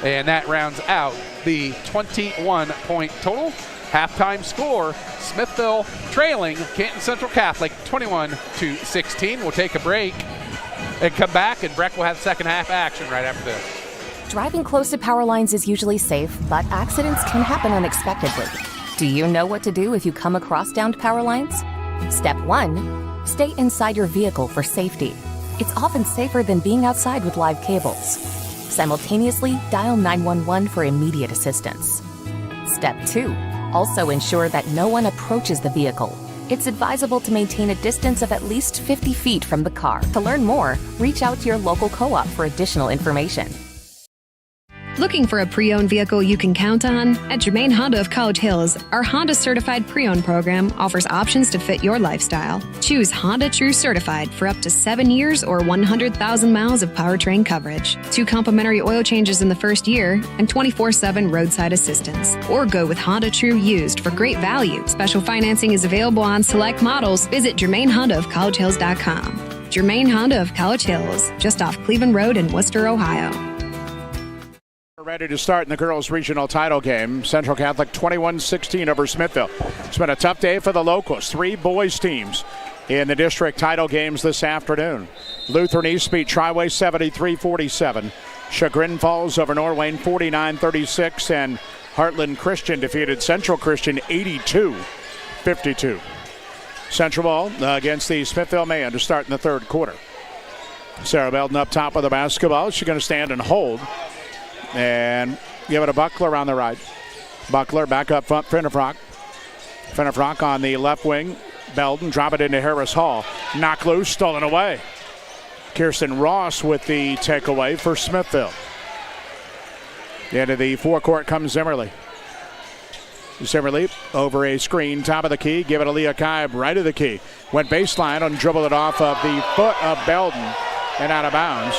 [SPEAKER 2] And that rounds out the 21-point total. Halftime score, Smithville trailing Canton Central Catholic 21-16. We'll take a break and come back, and Breck will have second half action right after this.
[SPEAKER 11] Driving close to power lines is usually safe, but accidents can happen unexpectedly. Do you know what to do if you come across downed power lines? Step 1. Stay inside your vehicle for safety. It's often safer than being outside with live cables. Simultaneously, dial 911 for immediate assistance. Step 2. Also ensure that no one approaches the vehicle. It's advisable to maintain a distance of at least 50 feet from the car. To learn more, reach out to your local co-op for additional information.
[SPEAKER 12] Looking for a pre-owned vehicle you can count on? At Germain Honda of College Hills, our Honda Certified Pre-Owned program offers options to fit your lifestyle. Choose Honda True Certified for up to 7 years or 100,000 miles of powertrain coverage, 2 complimentary oil changes in the first year, and 24/7 roadside assistance. Or go with Honda True Used for great value. Special financing is available on select models. Visit GermainHondaofCollegeHills.com. Germain Honda of College Hills, just off Cleveland Road in Worcester, Ohio.
[SPEAKER 1] Ready to start in the girls' regional title game. Central Catholic 21-16 over Smithville. It's been a tough day for the locals. 3 boys teams in the district title games this afternoon. Lutheran East beat Triway 73-47. Chagrin Falls over Norwayne 49-36. And Heartland Christian defeated Central Christian 82-52. Central ball against the Smithville Man to start in the third quarter. Sarah Belden up top of the basketball. She's going to stand and hold. And give it to Buckler on the right. Buckler back up front, Fennerfrock. Fennerfrock on the left wing. Belden drop it into Harris Hall. Knock loose, stolen away. Kirsten Ross with the takeaway for Smithville. Into the forecourt comes Zimmerly. Zimmerly over a screen, top of the key. Give it to Leah Kaib, right of the key. Went baseline and dribbled it off of the foot of Belden and out of bounds.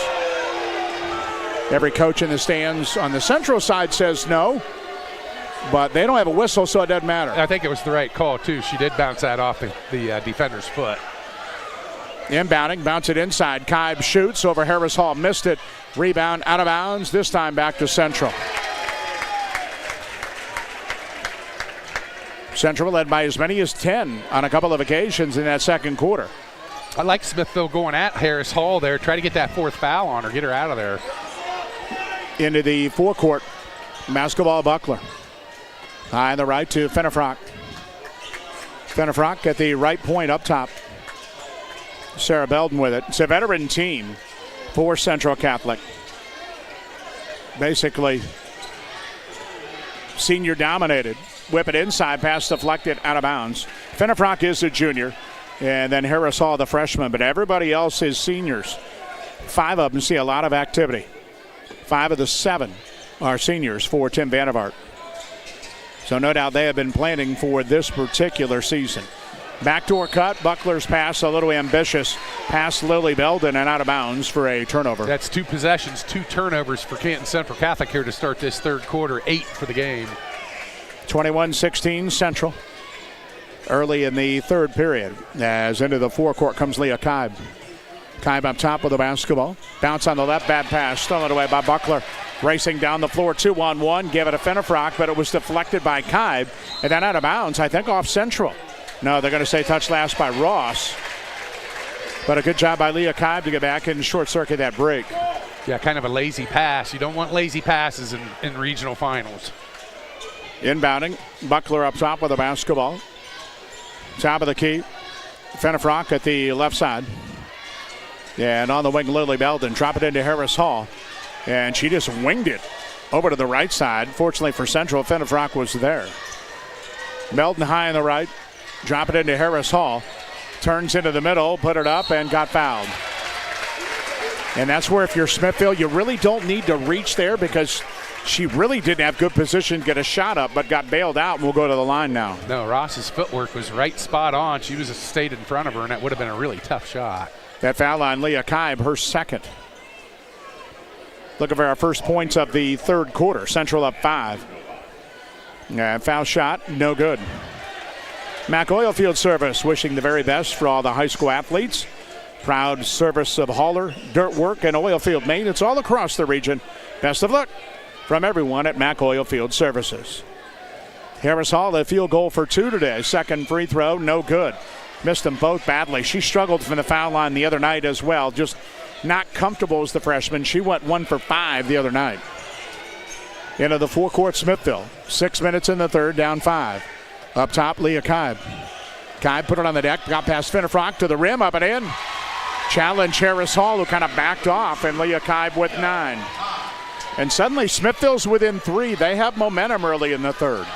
[SPEAKER 1] Every coach in the stands on the central side says no, but they don't have a whistle, so it doesn't matter.
[SPEAKER 2] I think it was the right call, too. She did bounce that off the defender's foot.
[SPEAKER 1] Inbounding, bounce it inside. Kaib shoots over Harris Hall, missed it. Rebound out of bounds, this time back to Central. Central led by as many as 10 on a couple of occasions in that second quarter.
[SPEAKER 2] I like Smithville going at Harris Hall there, try to get that 4th foul on her, get her out of there.
[SPEAKER 1] Into the forecourt, basketball Buckler. High on the right to Fennerfrock. Fennerfrock at the right point up top. Sarah Belden with it. It's a veteran team for Central Catholic. Basically, senior dominated. Whip it inside, pass deflected, out of bounds. Fennerfrock is a junior, and then Harris Hall the freshman, but everybody else is seniors. 5 of them see a lot of activity. 5 of the 7 are seniors for Tim Vandervaart. So no doubt they have been planning for this particular season. Backdoor cut, Buckler's pass, a little ambitious. Pass Lily Belden and out of bounds for a turnover.
[SPEAKER 2] That's 2 possessions, 2 turnovers for Canton Central Catholic here to start this third quarter, 8 for the game.
[SPEAKER 1] 21-16 Central. Early in the third period, as into the forecourt comes Leah Kaib. Kaib up top with the basketball. Bounce on the left, bad pass, stolen away by Buckler. Racing down the floor, 2-on-1. Give it to Fennerfrock, but it was deflected by Kaib. And then out of bounds, I think off Central. No, they're going to say touch last by Ross. But a good job by Leah Kaib to get back and short circuit that break.
[SPEAKER 2] Yeah, kind of a lazy pass. You don't want lazy passes in regional finals.
[SPEAKER 1] Inbounding, Buckler up top with the basketball. Top of the key. Fennerfrock at the left side. And on the wing, Lily Belden. Drop it into Harris Hall. And she just winged it over to the right side. Fortunately for Central, Fennerfrock was there. Belden high on the right. Drop it into Harris Hall. Turns into the middle, put it up, and got fouled. And that's where if you're Smithville, you really don't need to reach there because she really didn't have good position to get a shot up, but got bailed out and will go to the line now.
[SPEAKER 2] No, Ross's footwork was right spot on. She was stayed in front of her, and that would have been a really tough shot.
[SPEAKER 1] That foul on Leah Kaib, her second. Looking for our first points of the third quarter. Central up 5. Foul shot, no good. Mac Oilfield Service wishing the very best for all the high school athletes. Proud service of hauler, dirt work, and oilfield maintenance all across the region. Best of luck from everyone at Mac Oilfield Services. Harris Hall, a field goal for 2 today. Second free throw, no good. Missed them both badly. She struggled from the foul line the other night as well. Just not comfortable as the freshman. She went 1 for 5 the other night. into the forecourt, Smithville. 6 minutes in the third, down 5. Up top, Leah Kibe. Kibe put it on the deck, got past Finnefrock to the rim, up and in. Challenge Harris Hall, who kind of backed off, and Leah Kibe with 9. And suddenly Smithville's within 3. They have momentum early in the third.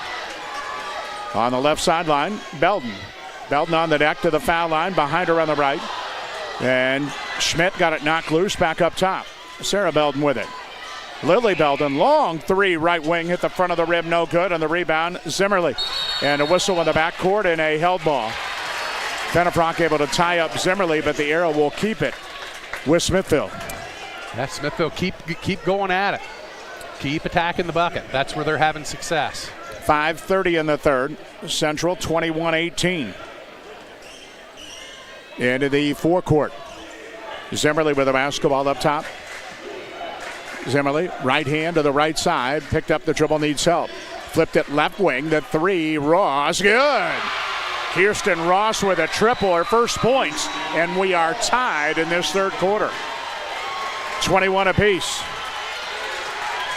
[SPEAKER 1] On the left sideline, Belden. Belden on the deck to the foul line, behind her on the right. And Schmidt got it knocked loose back up top. Sarah Belden with it. Lily Belden, long 3 right wing, hit the front of the rim, no good. On the rebound, Zimmerly. And a whistle in the backcourt and a held ball. Finnefrock able to tie up Zimmerly, but the arrow will keep it with Smithville.
[SPEAKER 2] Yeah, Smithville keep going at it. Keep attacking the bucket. That's where they're having success.
[SPEAKER 1] 5:30 in the third. Central 21-18. Into the forecourt. Zimmerly with the basketball up top. Zimmerly, right hand to the right side. Picked up the dribble, needs help. Flipped it left wing. The 3, Ross, good. Kirsten Ross with a triple, her first points. And we are tied in this third quarter. 21 apiece.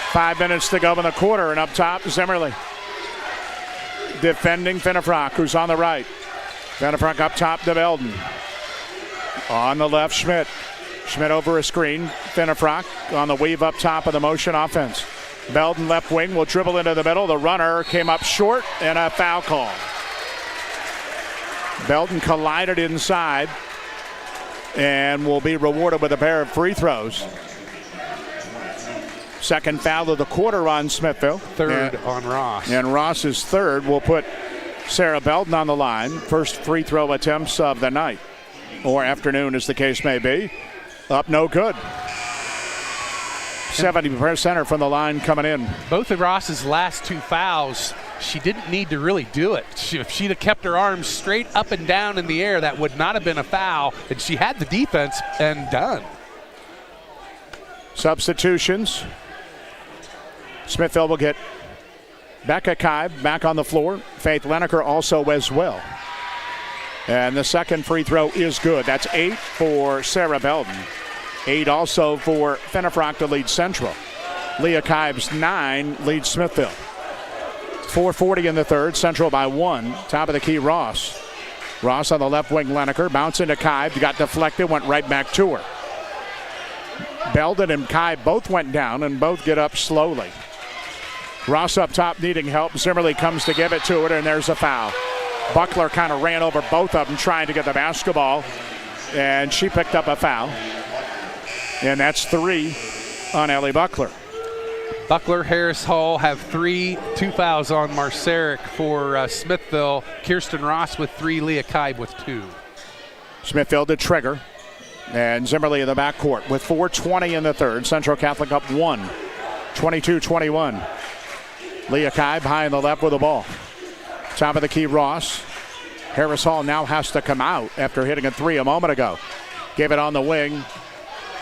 [SPEAKER 1] 5 minutes to go in the quarter, and up top, Zimmerly. Defending Finnefrock, who's on the right. Finnefrock up top to Belden. On the left, Schmidt. Schmidt over a screen. Finnefrock on the weave up top of the motion offense. Belden left wing will dribble into the middle. The runner came up short, and a foul call. Belden collided inside and will be rewarded with a pair of free throws. Second foul of the quarter on Smithville.
[SPEAKER 2] Third on Ross.
[SPEAKER 1] And Ross's third will put Sarah Belden on the line. First free throw attempts of the night, or afternoon as the case may be. Up no good. 70% from the line coming in.
[SPEAKER 2] Both of Ross's last 2 fouls, she didn't need to really do it. If she'd have kept her arms straight up and down in the air, that would not have been a foul. And she had the defense and done.
[SPEAKER 1] Substitutions. Smithville will get Becca Kibe back on the floor. Faith Leneker also as well. And the second free throw is good. That's 8 for Sarah Belden. 8 also for Finnefrock to lead Central. Leah Kibe's 9 leads Smithville. 4:40 in the third. Central by 1. Top of the key, Ross. Ross on the left wing, Leneker. Bounce into Kibe. Got deflected, went right back to her. Belden and Kibe both went down and both get up slowly. Ross up top needing help. Zimmerly comes to give it to her, and there's a foul. Buckler kind of ran over both of them trying to get the basketball, and she picked up a foul. And that's 3 on Ellie Buckler.
[SPEAKER 2] Buckler, Harris Hall have 2 fouls on Marceric for Smithville. Kirsten Ross with 3, Leah Kibe with 2.
[SPEAKER 1] Smithville to trigger, and Zimmerly in the backcourt with 4:20 in the third. Central Catholic up 1, 22-21. Leah Kibe high in the left with the ball. Top of the key, Ross. Harris Hall now has to come out after hitting a 3 a moment ago. Gave it on the wing.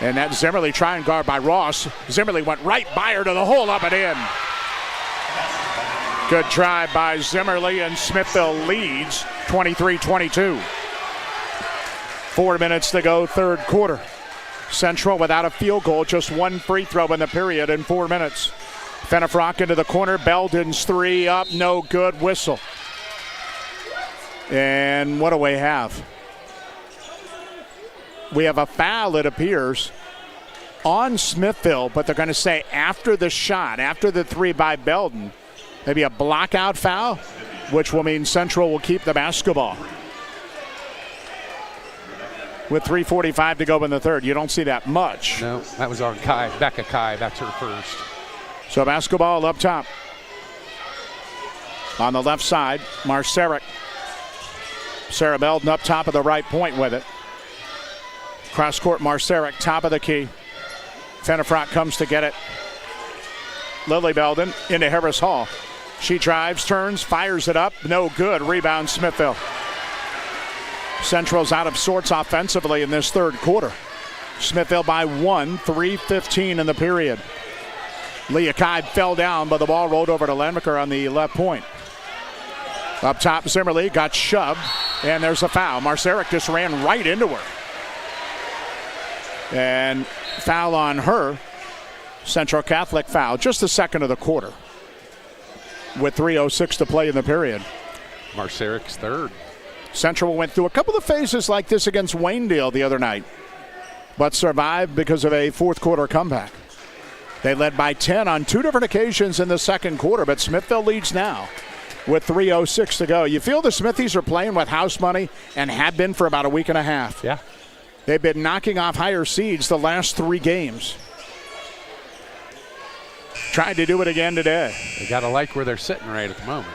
[SPEAKER 1] And that Zimmerly trying guard by Ross. Zimmerly went right by her to the hole, up and in. Good try by Zimmerly, and Smithville leads 23-22. 4 minutes to go, third quarter. Central without a field goal, just 1 free throw in the period in 4 minutes. Finnefrock into the corner. Belden's 3 up, no good. Whistle. And what do we have? We have a foul, it appears, on Smithville, but they're going to say after the shot, after the 3 by Belden, maybe a blockout foul, which will mean Central will keep the basketball. With 3:45 to go in the third. You don't see that much.
[SPEAKER 2] No, that was on Kibe, Becca Kibe. That's her first.
[SPEAKER 1] So basketball up top. On the left side, Marceric. Sarah Belden up top of the right point with it. Cross court, Marceric, top of the key. Finnefrock comes to get it. Lily Belden into Harris Hall. She drives, turns, fires it up. No good. Rebound, Smithville. Central's out of sorts offensively in this third quarter. Smithville by 1, 3:15 in the period. Leah Kibe fell down, but the ball rolled over to Leneker on the left point. Up top, Zimmerly got shoved, and there's a foul. Marceric just ran right into her. And foul on her. Central Catholic foul, just the second of the quarter, with 3:06 to play in the period.
[SPEAKER 2] Marceric's third.
[SPEAKER 1] Central went through a couple of phases like this against Waynedale the other night, but survived because of a fourth quarter comeback. They led by 10 on two different occasions in the second quarter, but Smithville leads now with 3:06 to go. You feel the Smithies are playing with house money and have been for about a week and a half.
[SPEAKER 2] Yeah.
[SPEAKER 1] They've been knocking off higher seeds the last three games. Trying to do it again today.
[SPEAKER 2] They got to like where they're sitting right at the moment.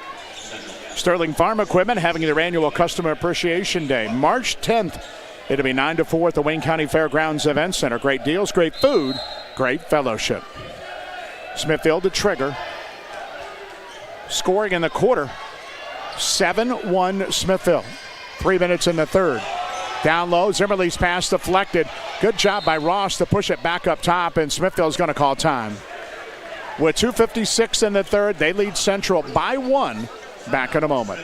[SPEAKER 1] Sterling Farm Equipment having their annual Customer Appreciation Day. March 10th, it'll be 9 to 4 at the Wayne County Fairgrounds Event Center. Great deals, great food, great fellowship. Smithville to trigger. Scoring in the quarter, 7-1 Smithville. 3 minutes in the third. Down low, Zimmerle's pass deflected. Good job by Ross to push it back up top, and Smithville's going to call time. With 2:56 in the third, they lead Central by 1. Back in a moment.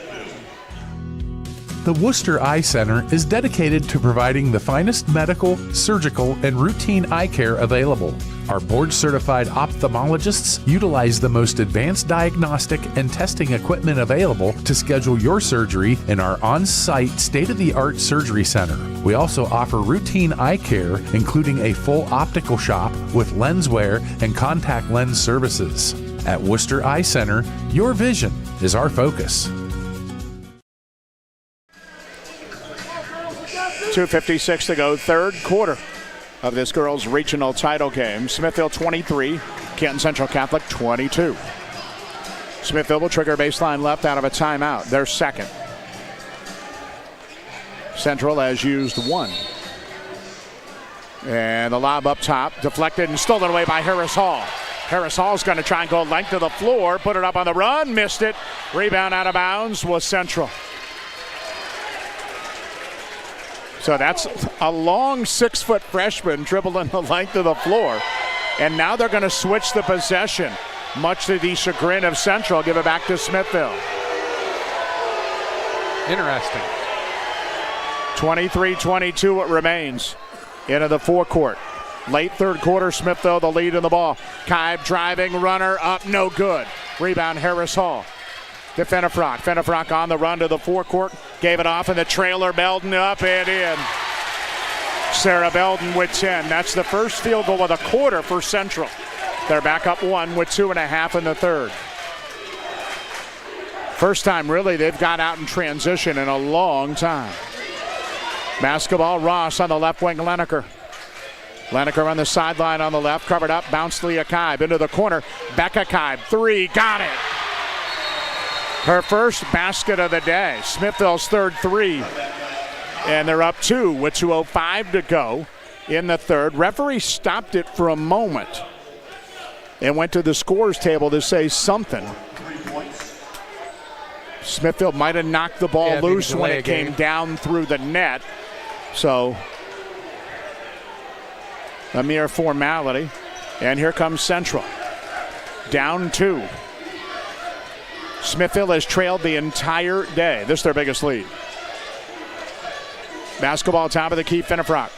[SPEAKER 7] The Worcester Eye Center is dedicated to providing the finest medical, surgical, and routine eye care available. Our board-certified ophthalmologists utilize the most advanced diagnostic and testing equipment available to schedule your surgery in our on-site state-of-the-art surgery center. We also offer routine eye care, including a full optical shop with lens wear and contact lens services. At Worcester Eye Center, your vision is our focus.
[SPEAKER 1] 2:56 to go, third quarter of this girls' regional title game. Smithville 23, Canton Central Catholic 22. Smithville will trigger baseline left out of a timeout. Their second. Central has used one. And the lob up top, deflected and stolen away by Harris Hall. Harris Hall's going to try and go length of the floor, put it up on the run, missed it. Rebound out of bounds was Central. So that's a long 6-foot freshman dribbling the length of the floor. And now they're going to switch the possession, much to the chagrin of Central. Give it back to Smithville.
[SPEAKER 2] Interesting.
[SPEAKER 1] 23-22 it remains into the forecourt. Late third quarter, Smithville the lead in the ball. Kibe driving, runner up, no good. Rebound Harris Hall. To Fenifrock. Fenifrock on the run to the forecourt. Gave it off in the trailer. Belden up and in. Sarah Belden with 10. That's the first field goal of the quarter for Central. They're back up 1 with 2.5 in the third. First time really they've got out in transition in a long time. Basketball, Ross on the left wing, Leneker. Leneker on the sideline on the left, covered up, bounced Leah Kibe into the corner. Becca Kibe, 3, got it. Her first basket of the day. Smithville's third 3. And they're up 2 with 2:05 to go in the third. Referee stopped it for a moment and went to the scores table to say something. Smithville might have knocked the ball loose when it came down through the net. So a mere formality. And here comes Central. Down 2. Smithville has trailed the entire day. This is their biggest lead. Basketball top of the key, Fenifrock.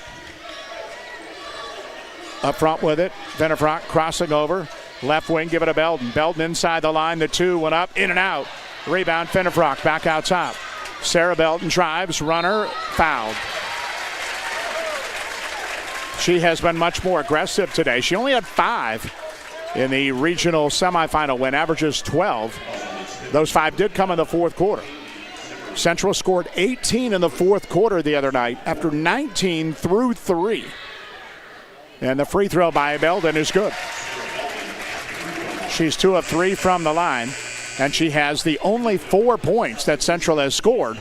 [SPEAKER 1] Up front with it, Fenifrock crossing over. Left wing, give it to Belden. Belden inside the line, the 2 went up, in and out. Rebound, Fenifrock back out top. Sarah Belden drives, runner, fouled. She has been much more aggressive today. She only had 5 in the regional semifinal win, averages 12. Those 5 did come in the fourth quarter. Central scored 18 in the fourth quarter the other night after 19 through 3. And the free throw by Belden is good. She's 2 of 3 from the line, and she has the only 4 points that Central has scored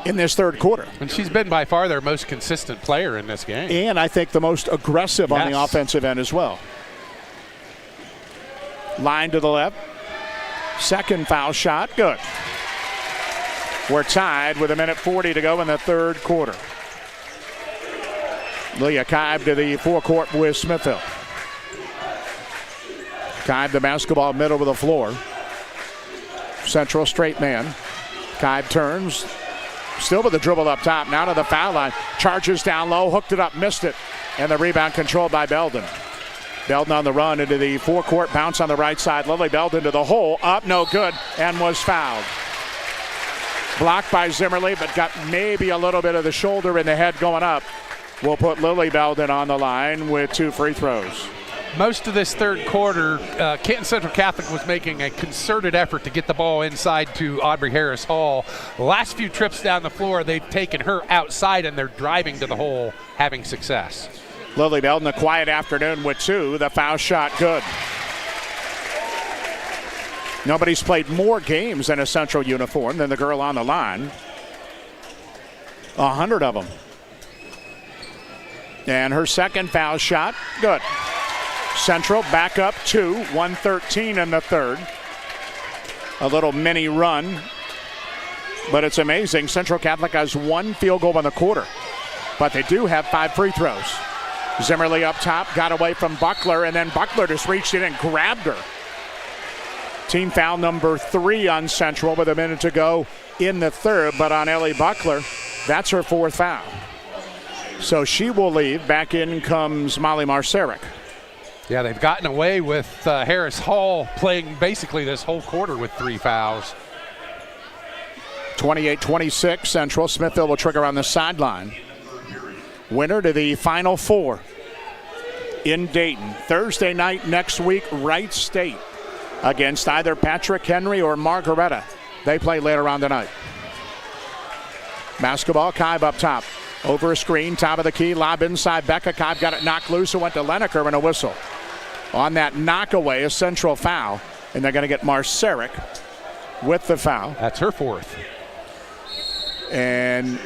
[SPEAKER 1] in this third quarter.
[SPEAKER 2] And she's been by far their most consistent player in this game.
[SPEAKER 1] And I think the most aggressive on the offensive end as well. Line to the left. Second foul shot, good. We're tied with 1:40 to go in the third quarter. Leah Kibe to the forecourt with Smithville. Kibe the basketball middle of the floor. Central straight man. Kibe turns. Still with the dribble up top. Now to the foul line. Charges down low. Hooked it up. Missed it. And the rebound controlled by Belden. Belden on the run into the forecourt, bounce on the right side. Lily Belden to the hole, up, no good, and was fouled. Blocked by Zimmerly, but got maybe a little bit of the shoulder in the head going up. We'll put Lily Belden on the line with 2 free throws.
[SPEAKER 2] Most of this third quarter, Canton Central Catholic was making a concerted effort to get the ball inside to Aubrey Harris Hall. The last few trips down the floor, they've taken her outside and they're driving to the hole, having success.
[SPEAKER 1] Lily Belden, a quiet afternoon with 2. The foul shot good. Nobody's played more games in a Central uniform than the girl on the line. 100 of them. And her second foul shot, good. Central back up 2, 1:13 in the third. A little mini run, but it's amazing. Central Catholic has 1 field goal in the quarter, but they do have 5 free throws. Zimmerly up top, got away from Buckler, and then Buckler just reached in and grabbed her. Team foul number 3 on Central with a minute to go in the third, but on Ellie Buckler, that's her 4th foul. So she will leave. Back in comes Molly Marceric.
[SPEAKER 2] Yeah, they've gotten away with Harris Hall playing basically this whole quarter with 3 fouls.
[SPEAKER 1] 28-26 Central. Smithville will trigger on the sideline. Winner to the Final Four in Dayton. Thursday night next week, Wright State against either Patrick Henry or Margaretta. They play later on tonight. Basketball, Kibe up top. Over a screen, top of the key, lob inside. Becca Kibe got it knocked loose and went to Leneker and a whistle. On that knockaway, a Central foul, and they're going to get Marceric with the foul.
[SPEAKER 2] That's her 4th.
[SPEAKER 1] And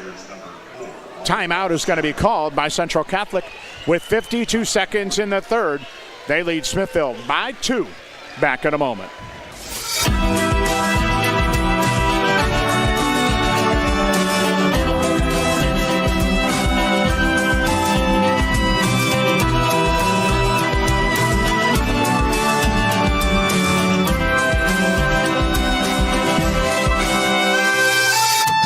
[SPEAKER 1] timeout is going to be called by Central Catholic with 52 seconds in the third. They lead Smithville by 2. Back in a moment.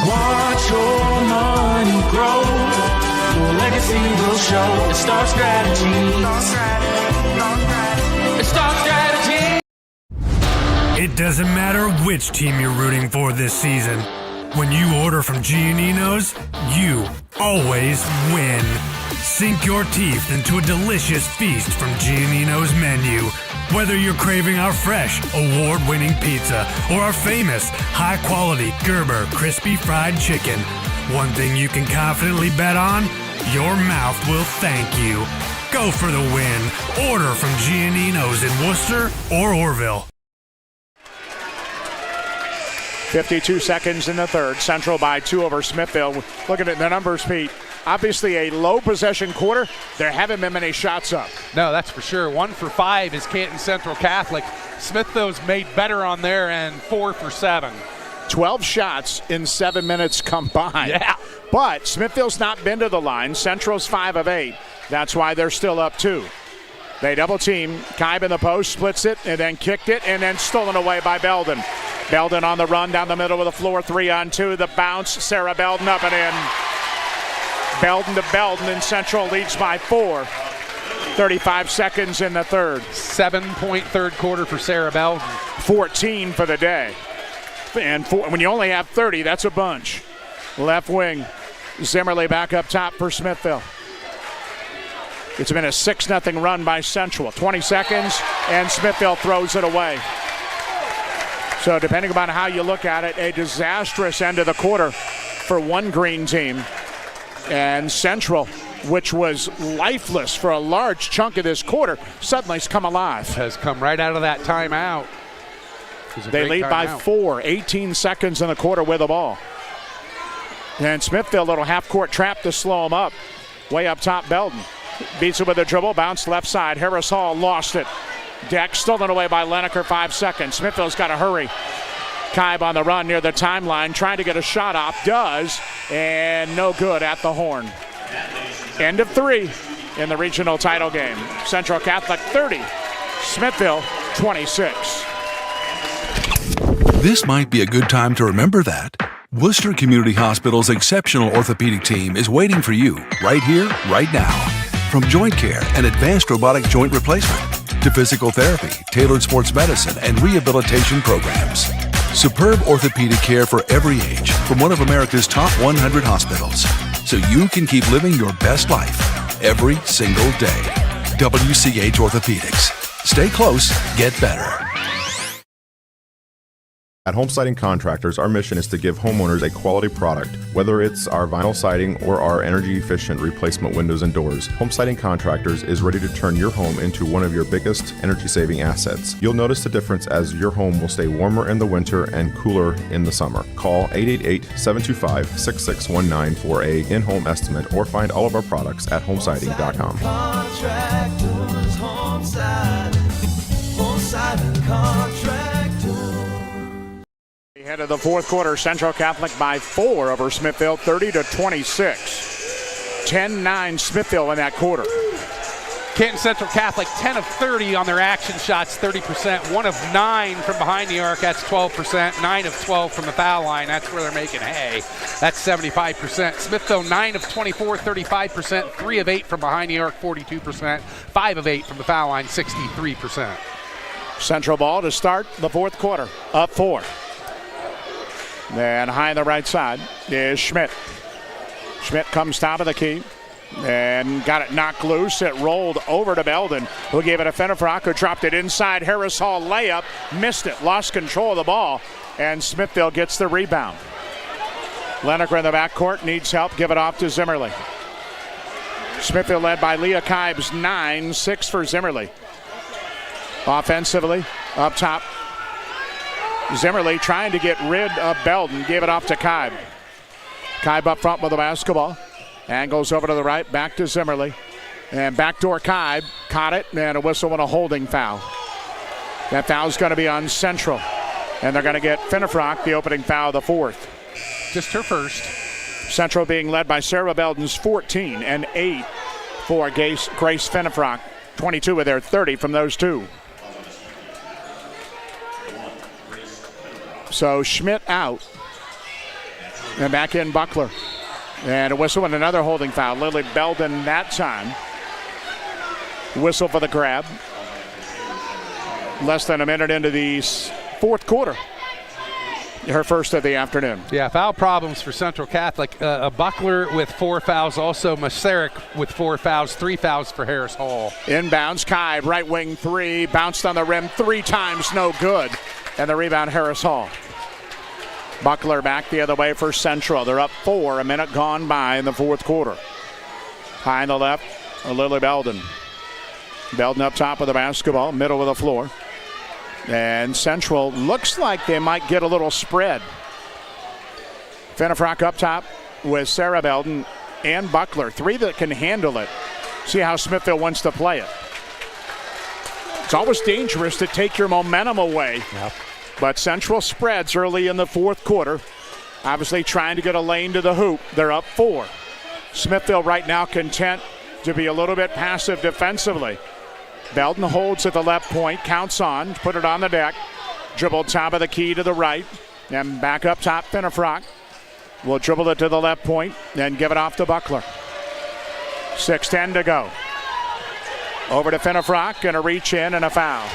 [SPEAKER 22] Watch your money grow. Your legacy will show. It's Star Strategy. It's Star Strategy.
[SPEAKER 13] It doesn't matter which team you're rooting for this season. When you order from Giannino's, you always win. Sink your teeth into a delicious feast from Giannino's menu. Whether you're craving our fresh, award-winning pizza or our famous, high-quality Gerber crispy fried chicken, one thing you can confidently bet on, your mouth will thank you. Go for the win. Order from Giannino's in Worcester or Orville.
[SPEAKER 1] 52 seconds in the third. Central by 2 over Smithville. Looking at the numbers, Pete. Obviously a low possession quarter. There haven't been many shots up.
[SPEAKER 2] No, that's for sure. 1 for 5 is Canton Central Catholic. Smithville's made better on their end, 4 for 7.
[SPEAKER 1] 12 shots in 7 minutes combined.
[SPEAKER 2] Yeah.
[SPEAKER 1] But Smithville's not been to the line. Central's 5 of 8. That's why they're still up 2. They double team. Kibe in the post, splits it, and then kicked it, and then stolen away by Belden. Belden on the run down the middle of the floor, 3-on-2. The bounce, Sarah Belden up and in. Belden to Belden, and Central leads by 4. 35 seconds in the third.
[SPEAKER 2] 7-point third quarter for Sarah Belden.
[SPEAKER 1] 14 for the day. And when you only have 30, that's a bunch. Left wing, Zimmerly back up top for Smithville. It's been a 6-0 run by Central. 20 seconds, and Smithville throws it away. So depending upon how you look at it, a disastrous end of the quarter for one green team. And Central, which was lifeless for a large chunk of this quarter, suddenly has come alive.
[SPEAKER 2] Has come right out of that timeout.
[SPEAKER 1] They lead by 4, 18 seconds in the quarter with the ball. And Smithville, little half-court trap to slow them up. Way up top, Belden. Beats it with a dribble, bounce left side. Harris Hall lost it. Deck stolen away by Leneker, 5 seconds. Smithville's got to hurry. Kibe on the run near the timeline, trying to get a shot off, does, and no good at the horn. End of 3 in the regional title game. Central Catholic 30, Smithville 26.
[SPEAKER 14] This might be a good time to remember that. Worcester Community Hospital's exceptional orthopedic team is waiting for you right here, right now. From joint care and advanced robotic joint replacement to physical therapy, tailored sports medicine, and rehabilitation programs. Superb orthopedic care for every age from one of America's top 100 hospitals. So you can keep living your best life every single day. WCH Orthopedics. Stay close, get better.
[SPEAKER 15] At Home Siding Contractors, our mission is to give homeowners a quality product, whether it's our vinyl siding or our energy-efficient replacement windows and doors. Home Siding Contractors is ready to turn your home into one of your biggest energy-saving assets. You'll notice the difference as your home will stay warmer in the winter and cooler in the summer. Call 888-725-6619 for a in-home estimate or find all of our products at homesiding.com.
[SPEAKER 4] Contractors, Home Siding Contractors.
[SPEAKER 1] Head of the fourth quarter, Central Catholic by 4 over Smithville, 30-26. 10-9 Smithville in that quarter.
[SPEAKER 2] Canton Central Catholic, 10 of 30 on their action shots, 30%. 1 of 9 from behind the arc, that's 12%. 9 of 12 from the foul line, that's where they're making hay. That's 75%. Smithville, 9 of 24, 35%. 3 of 8 from behind the arc, 42%. 5 of 8 from the foul line, 63%.
[SPEAKER 1] Central ball to start the fourth quarter, up 4. Then high on the right side is Schmidt. Schmidt comes top of the key and got it knocked loose. It rolled over to Belden, who gave it to Fenifrock, who dropped it inside. Harris Hall layup, missed it, lost control of the ball, and Smithville gets the rebound. Leneker in the backcourt needs help, give it off to Zimmerly. Smithville led by Leah Kibes, 9-6 for Zimmerly. Offensively, up top, Zimmerly trying to get rid of Belden, gave it off to Kibe. Kibe up front with the basketball and goes over to the right, back to Zimmerly. And backdoor Kibe, caught it, and a whistle and a holding foul. That foul's going to be on Central. And they're going to get Fenifrock the opening foul of the fourth.
[SPEAKER 2] Just her first.
[SPEAKER 1] Central being led by Sarah Belden's 14 and 8 for Grace Fenifrock. 22 with their 30 from those two. So Schmidt out. And back in Buckler. And a whistle and another holding foul. Lily Belden that time. Whistle for the grab. Less than a minute into the fourth quarter. Her first of the afternoon.
[SPEAKER 2] Yeah, foul problems for Central Catholic. A Buckler with 4 fouls. Also Masaryk with 4 fouls. 3 fouls for Harris Hall.
[SPEAKER 1] Inbounds, Kibe, right wing 3. Bounced on the rim 3 times, no good. And the rebound, Harris Hall. Buckler back the other way for Central. They're up 4, a minute gone by in the fourth quarter. High in the left, Lily Belden. Belden up top of the basketball, middle of the floor. And Central looks like they might get a little spread. Fenifrock up top with Sarah Belden and Buckler. 3 that can handle it. See how Smithville wants to play it. It's always dangerous to take your momentum away.
[SPEAKER 2] Yep.
[SPEAKER 1] But Central spreads early in the fourth quarter. Obviously trying to get a lane to the hoop. They're up 4. Smithville right now content to be a little bit passive defensively. Belden holds at the left point, counts on, put it on the deck. Dribbled top of the key to the right. And back up top, Fenifrock will dribble it to the left point, then give it off to Buckler. 6:10 to go. Over to Fenifrock, and a reach in and a foul.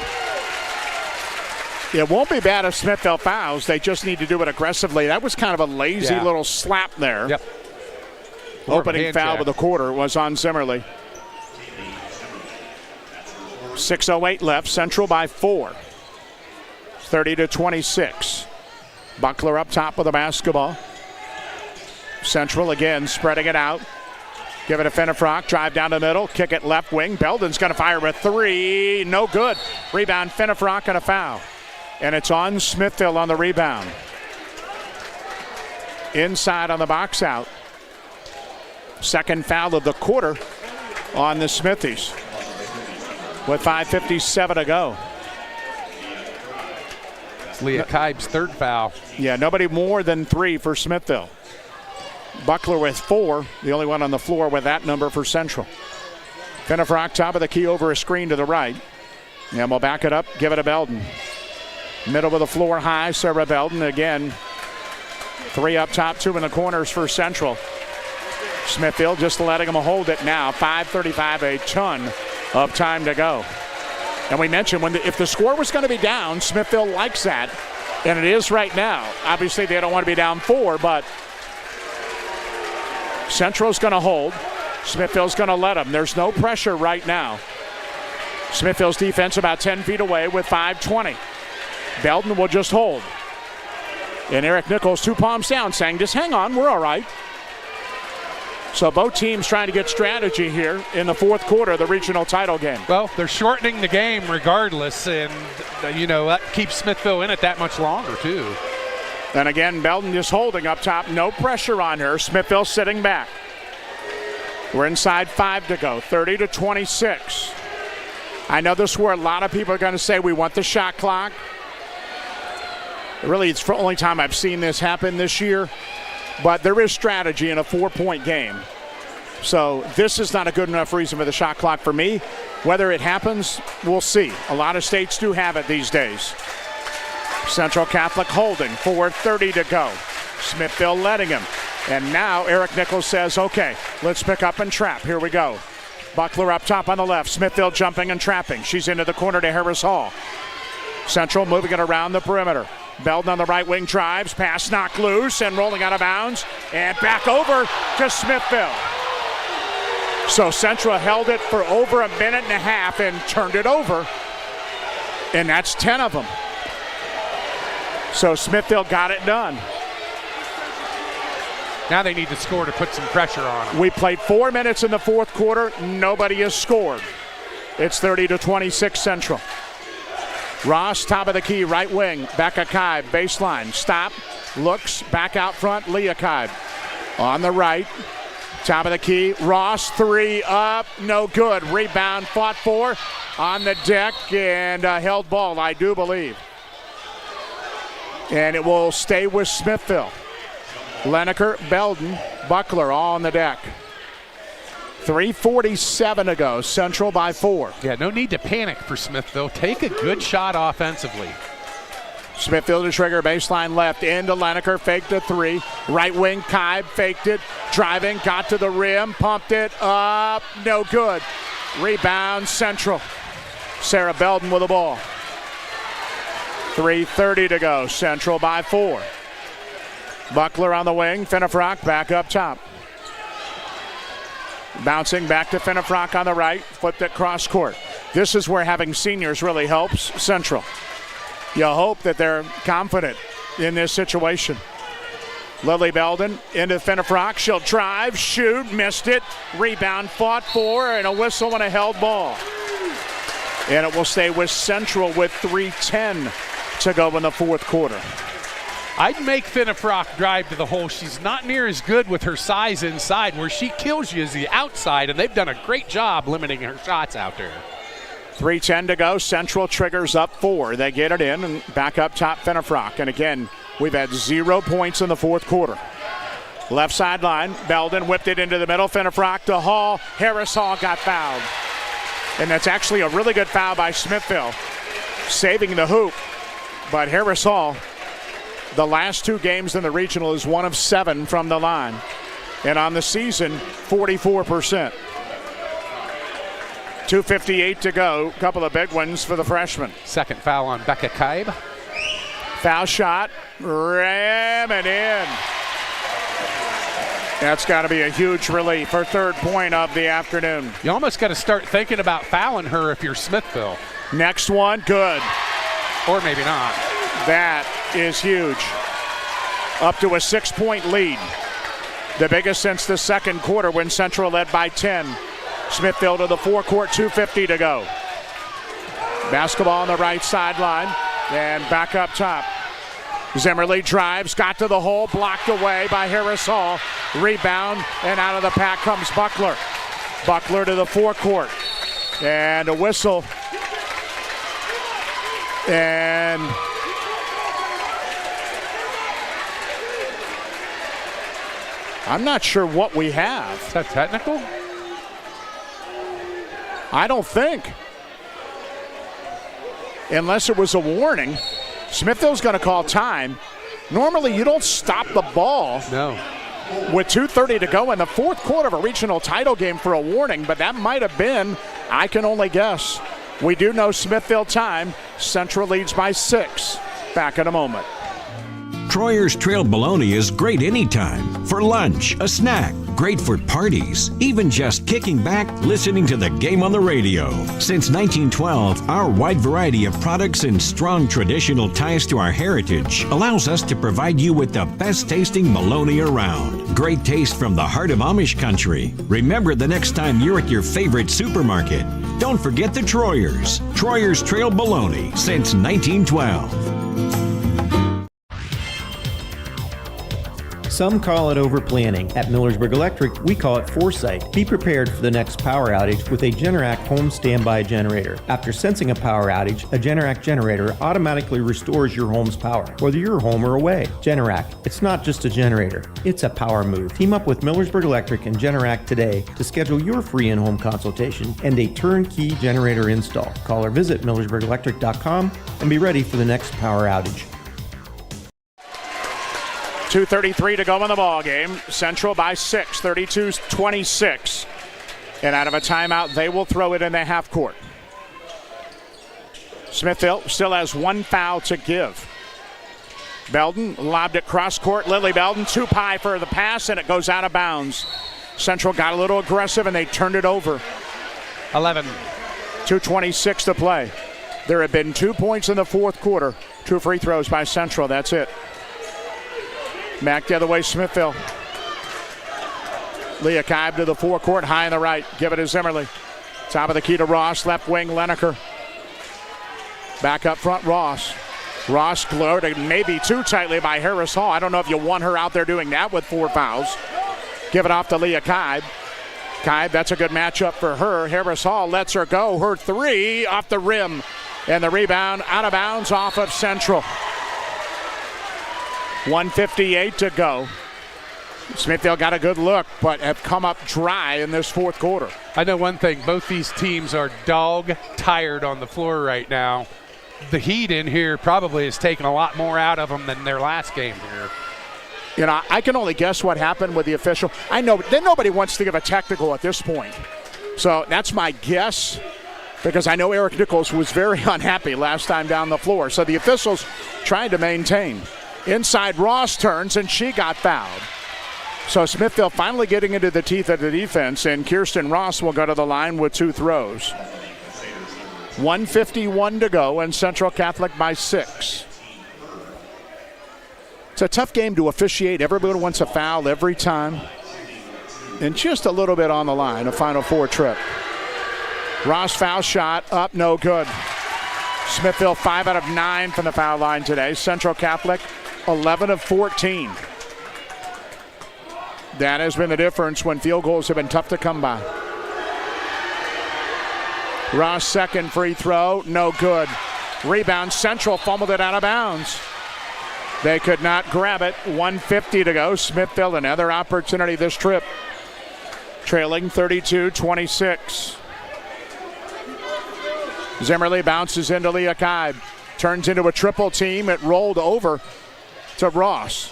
[SPEAKER 1] It won't be bad if Smithville fouls. They just need to do it aggressively. That was kind of a lazy little slap there.
[SPEAKER 2] Yep.
[SPEAKER 1] Opening foul of the quarter was on Zimmerly. 6:08 left. Central by 4. 30-26. Buckler up top with the basketball. Central again spreading it out. Give it to Fenifrock. Drive down the middle. Kick it left wing. Belden's going to fire a 3. No good. Rebound Fenifrock and a foul. And it's on Smithville on the rebound. Inside on the box out. Second foul of the quarter on the Smithies. With 5:57 to go.
[SPEAKER 2] It's Leah Kibe's third foul.
[SPEAKER 1] Yeah, nobody more than 3 for Smithville. Buckler with 4, the only one on the floor with that number for Central. Fenifrock top of the key over a screen to the right. And we'll back it up, give it to Belden. Middle of the floor high, Sarah Belden again. 3 up top, 2 in the corners for Central. Smithville just letting them hold it now. 5:35, a ton of time to go. And we mentioned if the score was going to be down, Smithville likes that, and it is right now. Obviously, they don't want to be down 4, but Central's going to hold. Smithville's going to let them. There's no pressure right now. Smithville's defense about 10 feet away with 5:20. Belden will just hold. And Eric Nichols, 2 palms down, saying, just hang on, we're all right. So both teams trying to get strategy here in the fourth quarter of the regional title game.
[SPEAKER 2] Well, they're shortening the game regardless, and, that keeps Smithville in it that much longer, too.
[SPEAKER 1] And again, Belden just holding up top. No pressure on her. Smithville sitting back. We're inside 5 to go, 30-26. I know this is where a lot of people are going to say we want the shot clock. Really, it's the only time I've seen this happen this year. But there is strategy in a 4-point game. So this is not a good enough reason for the shot clock for me. Whether it happens, we'll see. A lot of states do have it these days. Central Catholic holding, 4:30 to go. Smithville letting him. And now Eric Nichols says, okay, let's pick up and trap. Here we go. Buckler up top on the left. Smithville jumping and trapping. She's into the corner to Harris Hall. Central moving it around the perimeter. Belden on the right wing drives, pass knocked loose and rolling out of bounds, and back over to Smithville. So Central held it for over a minute and a half and turned it over, and that's 10 of them. So Smithville got it done.
[SPEAKER 2] Now they need to score to put some pressure on them.
[SPEAKER 1] We played 4 minutes in the fourth quarter. Nobody has scored. It's 30-26 Central. Ross, top of the key, right wing. Becca Kibe, baseline. Stop. Looks. Back out front. Leah Kibe. On the right. Top of the key. Ross, 3 up. No good. Rebound fought for. On the deck and held ball, I do believe. And it will stay with Smithville. Leneker, Belden, Buckler all on the deck. 3:47 to go. Central by 4.
[SPEAKER 2] Yeah, no need to panic for Smithville. Take a good shot offensively.
[SPEAKER 1] Smithville to trigger, baseline left, into Leneker, faked a 3. Right wing, Kibe faked it, driving, got to the rim, pumped it up, no good. Rebound, Central. Sarah Belden with the ball. 3:30 to go. Central by 4. Buckler on the wing, Finnefrock back up top. Bouncing back to Finnefrock on the right, flipped it cross court. This is where having seniors really helps Central. You hope that they're confident in this situation. Lily Belden into Finnefrock. She'll drive, shoot, missed it. Rebound fought for, and a whistle and a held ball. And it will stay with Central with 3:10 to go in the fourth quarter.
[SPEAKER 2] I'd make Finnefrock drive to the hole. She's not near as good with her size inside. Where she kills you is the outside, and they've done a great job limiting her shots out there.
[SPEAKER 1] 3:10 to go. Central triggers up 4. They get it in and back up top Finnefrock. And again, we've had 0 points in the fourth quarter. Left sideline, Belden whipped it into the middle. Finnefrock to Hall. Harris Hall got fouled. And that's actually a really good foul by Smithville, saving the hoop. But Harris Hall, the last 2 games in the regional, is 1 of 7 from the line. And on the season, 44%. 2:58 to go. A couple of big ones for the freshman.
[SPEAKER 2] Second foul on Becca Kibe.
[SPEAKER 1] Foul shot, ram it in. That's got to be a huge relief. Her 3rd point of the afternoon.
[SPEAKER 2] You almost got to start thinking about fouling her if you're Smithville.
[SPEAKER 1] Next one, good.
[SPEAKER 2] Or maybe not.
[SPEAKER 1] That is huge. Up to a 6-point lead. The biggest since the second quarter when Central led by 10. Smithville to the forecourt, 2:50 to go. Basketball on the right sideline and back up top. Zimmerly drives, got to the hole, blocked away by Harris Hall. Rebound, and out of the pack comes Buckler. Buckler to the forecourt. And a whistle. And I'm not sure what we have.
[SPEAKER 2] Is that technical?
[SPEAKER 1] I don't think. Unless it was a warning. Smithville's going to call time. Normally you don't stop the ball.
[SPEAKER 2] No.
[SPEAKER 1] with 2:30 to go in the fourth quarter of a regional title game for a warning, but that might have been, I can only guess. We do know Smithville time. Central leads by 6. Back in a moment.
[SPEAKER 3] Troyer's Trail Bologna is great anytime. For lunch, a snack, great for parties, even just kicking back, listening to the game on the radio. Since 1912, our wide variety of products and strong traditional ties to our heritage allows us to provide you with the best tasting bologna around. Great taste from the heart of Amish country. Remember the next time you're at your favorite supermarket, don't forget the Troyers. Troyer's Trail Bologna since 1912.
[SPEAKER 16] Some call it overplanning. At Millersburg Electric, we call it foresight. Be prepared for the next power outage with a Generac home standby generator. After sensing a power outage, a Generac generator automatically restores your home's power, whether you're home or away. Generac, it's not just a generator, it's a power move. Team up with Millersburg Electric and Generac today to schedule your free in-home consultation and a turnkey generator install. Call or visit millersburgelectric.com and be ready for the next power outage.
[SPEAKER 1] 2:33 to go in the ball game. Central by 6, 32-26. And out of a timeout, they will throw it in the half court. Smithville still has one foul to give. Belden lobbed it cross court. Lily Belden too high for the pass, and it goes out of bounds. Central got a little aggressive, and they turned it over.
[SPEAKER 2] 11.
[SPEAKER 1] 2:26 to play. There have been 2 points in the fourth quarter. 2 free throws by Central. That's it. Back the other way, Smithville. Leah Kibe to the forecourt, high on the right. Give it to Zimmerly. Top of the key to Ross, left wing, Leneker. Back up front, Ross. Ross gloated maybe too tightly by Harris Hall. I don't know if you want her out there doing that with 4 fouls. Give it off to Leah Kibe. Kibe, that's a good matchup for her. Harris Hall lets her go. Her 3 off the rim. And the rebound out of bounds off of Central. 1:58 to go. Smithville got a good look, but have come up dry in this fourth quarter.
[SPEAKER 2] I know one thing. Both these teams are dog tired on the floor right now. The heat in here probably has taken a lot more out of them than their last game here.
[SPEAKER 1] You know, I can only guess what happened with the official. I know, but then nobody wants to give a technical at this point. So that's my guess, because I know Eric Nichols was very unhappy last time down the floor. So the officials trying to maintain. Inside, Ross turns, and she got fouled. So Smithville finally getting into the teeth of the defense, and Kirsten Ross will go to the line with 2 throws. 1:51 to go, and Central Catholic by 6. It's a tough game to officiate. Everybody wants a foul every time. And just a little bit on the line, a Final Four trip. Ross foul shot, up, no good. Smithville 5 out of 9 from the foul line today. Central Catholic 11 of 14. That has been the difference when field goals have been tough to come by. Ross' second free throw, no good. Rebound, Central fumbled it out of bounds. They could not grab it. 1:50 to go. Smithville, another opportunity this trip. Trailing 32-26. Zimmerly bounces into Leah Kibe. Turns into a triple team. It rolled over to Ross.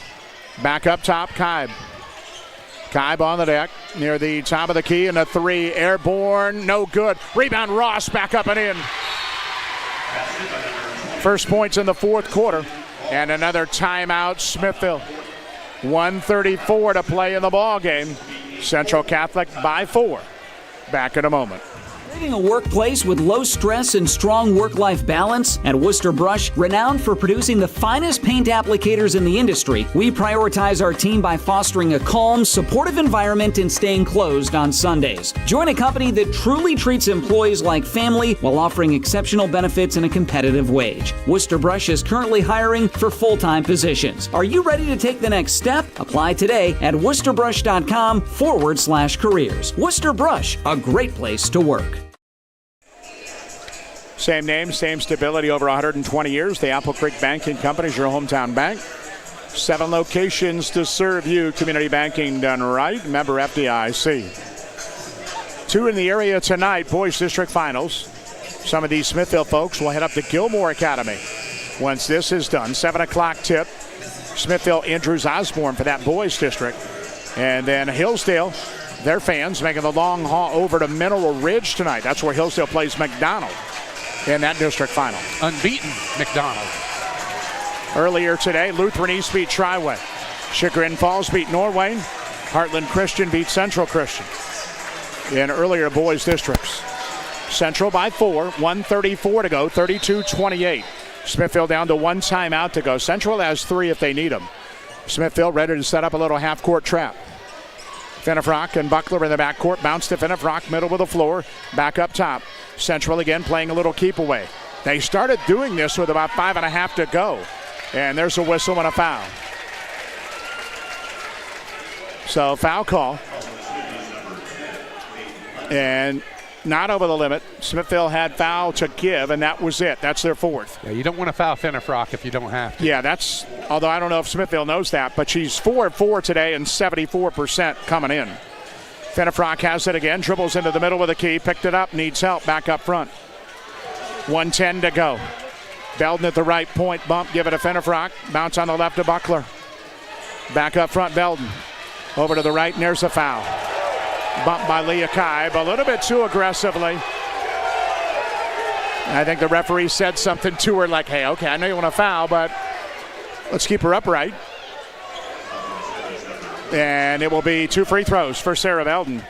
[SPEAKER 1] Back up top, Kibe. Kibe on the deck near the top of the key, and a 3 airborne, no good. Rebound, Ross back up and in. First points in the fourth quarter, and another timeout, Smithville. 1:34 to play in the ball game. Central Catholic by 4. Back in a moment.
[SPEAKER 17] Creating a workplace with low stress and strong work-life balance? At Worcester Brush, renowned for producing the finest paint applicators in the industry, we prioritize our team by fostering a calm, supportive environment and staying closed on Sundays. Join a company that truly treats employees like family while offering exceptional benefits and a competitive wage. Worcester Brush is currently hiring for full-time positions. Are you ready to take the next step? Apply today at worcesterbrush.com/careers. Worcester Brush, a great place to work.
[SPEAKER 1] Same name, same stability, over 120 years. The Apple Creek Banking Company is your hometown bank. 7 locations to serve you. Community banking done right. Member FDIC. 2 in the area tonight, boys district finals. Some of these Smithville folks will head up to Gilmore Academy once this is done. 7 o'clock tip. Smithville Andrews Osborne for that boys district. And then Hillsdale, their fans making the long haul over to Mineral Ridge tonight. That's where Hillsdale plays McDonald in that district final.
[SPEAKER 2] Unbeaten McDonald.
[SPEAKER 1] Earlier today, Lutheran East beat Triway. Chagrin Falls beat Norway. Heartland Christian beat Central Christian in earlier boys districts. Central by 4, 1:34 to go, 32-28. Smithville down to 1 timeout to go. Central has 3 if they need them. Smithville ready to set up a little half-court trap. Finnefrock and Buckler in the backcourt. Bounce to Finnefrock, middle of the floor, back up top. Central again playing a little keep away. They started doing this with about 5.5 to go. And there's a whistle and a foul. So foul call. And not over the limit. Smithville had foul to give, and that was it. That's their 4th.
[SPEAKER 2] Yeah, you don't want to foul Finnefrock if you don't have to.
[SPEAKER 1] Yeah, that's, although I don't know if Smithville knows that, but she's 4 of 4 today and 74% coming in. Finnefrock has it again, dribbles into the middle with a key, picked it up, needs help, back up front. 1:10 to go. Belden at the right point, bump, give it to Finnefrock. Bounce on the left to Buckler. Back up front, Belden. Over to the right, and there's a foul. Bump by Leah Kaib, a little bit too aggressively. I think the referee said something to her like, hey, okay, I know you want to foul, but let's keep her upright. And it will be 2 free throws for Sarah Belden,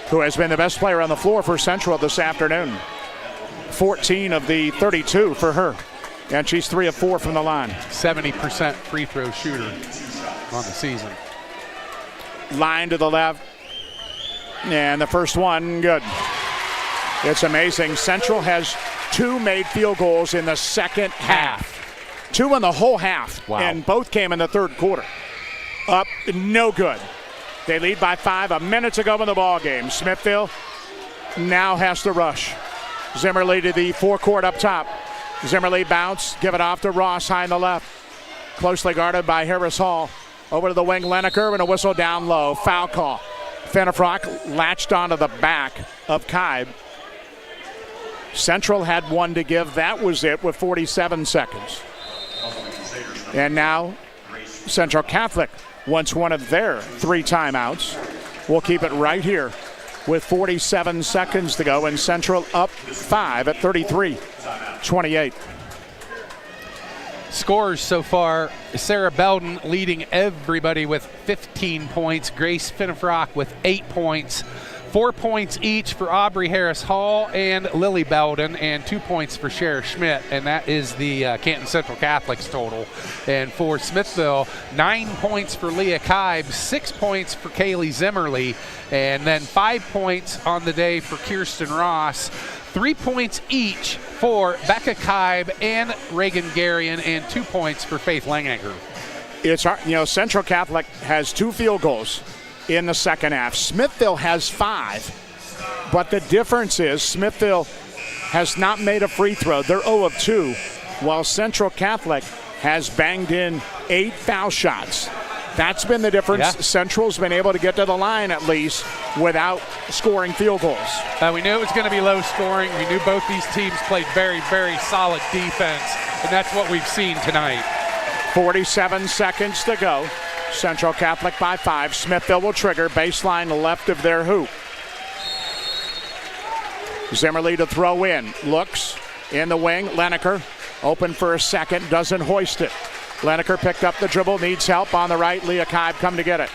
[SPEAKER 1] who has been the best player on the floor for Central this afternoon. 14 of the 32 for her. And she's 3 of 4 from the line.
[SPEAKER 2] 70% free throw shooter on the season.
[SPEAKER 1] Line to the left. And the first one, good. It's amazing. Central has 2 made field goals in the second half. 2 in the whole half.
[SPEAKER 2] Wow.
[SPEAKER 1] And both came in the third quarter. Up, no good. They lead by 5 a minute to go in the ball game. Smithville now has to rush. Zimmerly to the forecourt up top. Zimmerly bounce, give it off to Ross, high in the left. Closely guarded by Harris Hall. Over to the wing, Leneker, and a whistle down low. Foul call. Finnefrock latched onto the back of Kaib. Central had 1 to give. That was it with 47 seconds. And now Central Catholic wants one of their 3 timeouts. We'll keep it right here with 47 seconds to go, and Central up 5 at 33-28.
[SPEAKER 2] Scores so far, Sarah Belden leading everybody with 15 points. Grace Finnefrock with 8 points. 4 points each for Aubrey Harris Hall and Lily Belden, and 2 points for Sheriff Schmidt, and that is the Canton Central Catholics total. And for Smithville, 9 points for Leah Kaib, 6 points for Kaylee Zimmerly, and then 5 points on the day for Kirsten Ross. 3 points each for Becca Kaib and Reagan Garion, and 2 points for Faith Langenegger.
[SPEAKER 1] It's hard, Central Catholic has 2 field goals in the second half. Smithville has 5, but the difference is Smithville has not made a free throw. They're 0 of 2, while Central Catholic has banged in 8 foul shots. That's been the difference.
[SPEAKER 2] Yeah.
[SPEAKER 1] Central's been able to get to the line at least without scoring field goals.
[SPEAKER 2] We knew it was going to be low scoring. We knew both these teams played very, very solid defense, and that's what we've seen tonight.
[SPEAKER 1] 47 seconds to go. Central Catholic by 5. Smithville will trigger. Baseline left of their hoop. Zimmerly to throw in. Looks in the wing. Leneker open for a second. Doesn't hoist it. Leneker picked up the dribble. Needs help on the right. Leah Kaib come to get it.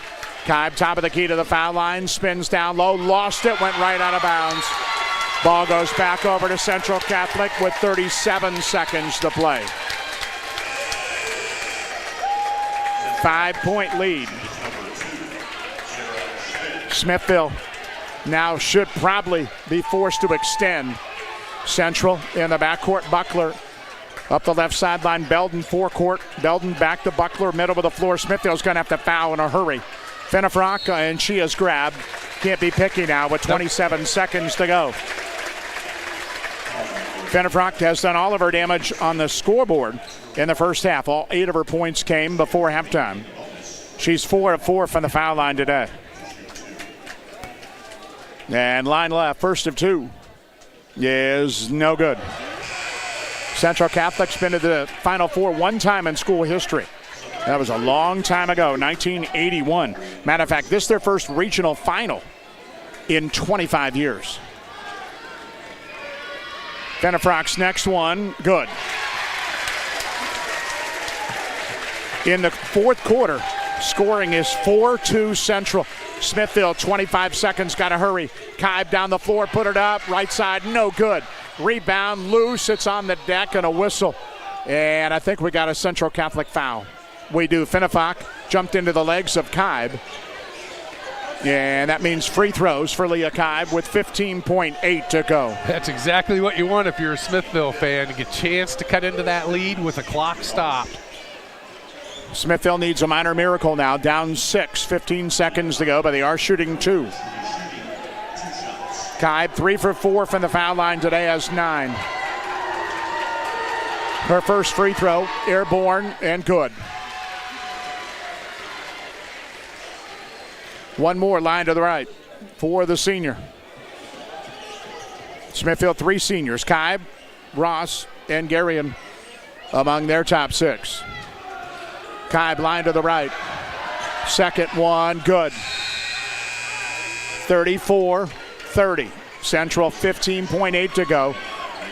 [SPEAKER 1] Kaib top of the key to the foul line. Spins down low. Lost it. Went right out of bounds. Ball goes back over to Central Catholic with 37 seconds to play. 5-point lead. Smithville now should probably be forced to extend. Central in the backcourt. Buckler up the left sideline. Belden forecourt. Belden back to Buckler, middle of the floor. Smithville's going to have to foul in a hurry. Finnefrock, and she is grabbed. Can't be picky now with 27 seconds to go. Finnefrock has done all of her damage on the scoreboard in the first half. All 8 of her points came before halftime. She's 4 of 4 from the foul line today. And line left, first of 2 is no good. Central Catholic's been to the Final Four 1 time in school history. That was a long time ago, 1981. Matter of fact, this is their first regional final in 25 years. Fenifrock's next one, good. In the fourth quarter, scoring is 4-2 Central. Smithville, 25 seconds, got to hurry. Kibe down the floor, put it up, right side, no good. Rebound, loose, it's on the deck and a whistle. And I think we got a Central Catholic foul. We do. Fenifrock jumped into the legs of Kibe. And that means free throws for Leah Kibe with 15.8 to go.
[SPEAKER 2] That's exactly what you want if you're a Smithville fan, to get a chance to cut into that lead with the clock stopped.
[SPEAKER 1] Smithville needs a minor miracle now. Down 6, 15 seconds to go, but they are shooting 2. Kibe 3 for 4 from the foul line today, has 9. Her first free throw, airborne and good. One more line to the right for the senior. Smithville, 3 seniors, Kibe, Ross, and Garion among their top 6. Kibe line to the right. Second one, good. 34-30. Central, 15.8 to go.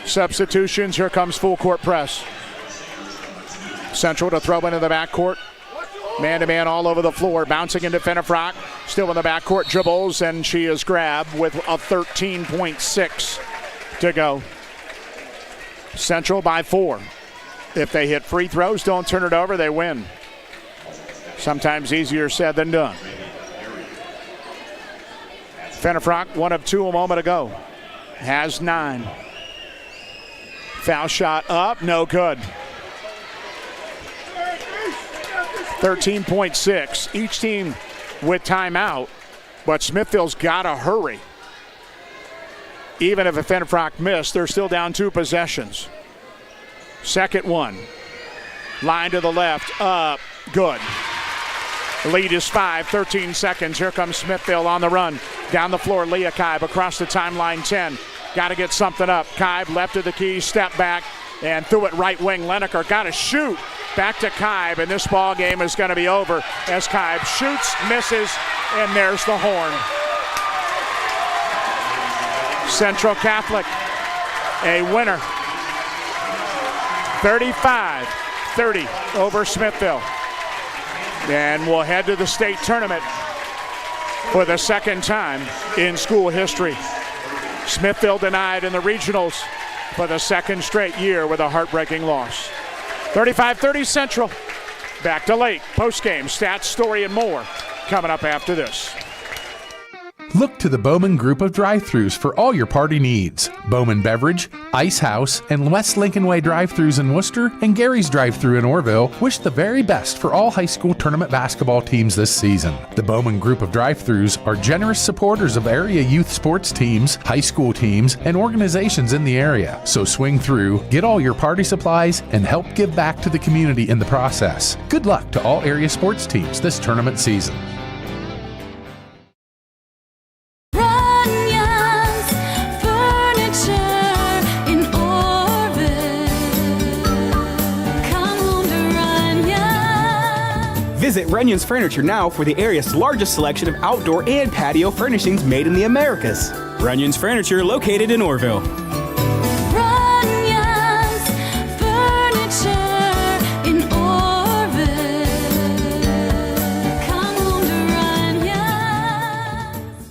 [SPEAKER 1] Substitutions, here comes full court press. Central to throw into the backcourt. Man-to-man all over the floor, bouncing into Fenifrock. Still in the backcourt, dribbles, and she is grabbed with a 13.6 to go. Central by 4. If they hit free throws, don't turn it over, they win. Sometimes easier said than done. Fenifrock, 1 of 2 a moment ago. Has 9. Foul shot up, no good. 13.6. Each team with timeout, but Smithville's got to hurry. Even if a Fenifrock missed, they're still down 2 possessions. Second one. Line to the left, up, good. The lead is 5, 13 seconds. Here comes Smithville on the run. Down the floor, Leah Kibe across the timeline, 10. Got to get something up. Kibe left of the key, step back, and threw it right wing. Leneker got to shoot. Back to Kibe, and this ball game is going to be over as Kibe shoots, misses, and there's the horn. Central Catholic, a winner. 35-30 over Smithville. And we'll head to the state tournament for the second time in school history. Smithville denied in the regionals for the second straight year with a heartbreaking loss. 35-30 Central. Back to Lake. Postgame, stats, story, and more coming up after this.
[SPEAKER 7] Look to the Bowman Group of drive-thrus for all your party needs. Bowman Beverage, Ice House, and West Lincoln Way drive-thrus in Worcester, and Gary's drive-thru in Orrville wish the very best for all high school tournament basketball teams this season. The Bowman Group of drive-thrus are generous supporters of area youth sports teams, high school teams, and organizations in the area. So swing through, get all your party supplies, and help give back to the community in the process. Good luck to all area sports teams this tournament season.
[SPEAKER 5] Visit Runyon's Furniture now for the area's largest selection of outdoor and patio furnishings made in the Americas. Runyon's Furniture, located in Orrville.
[SPEAKER 22] Runyon's Furniture in Orrville. Come on to Runyon's.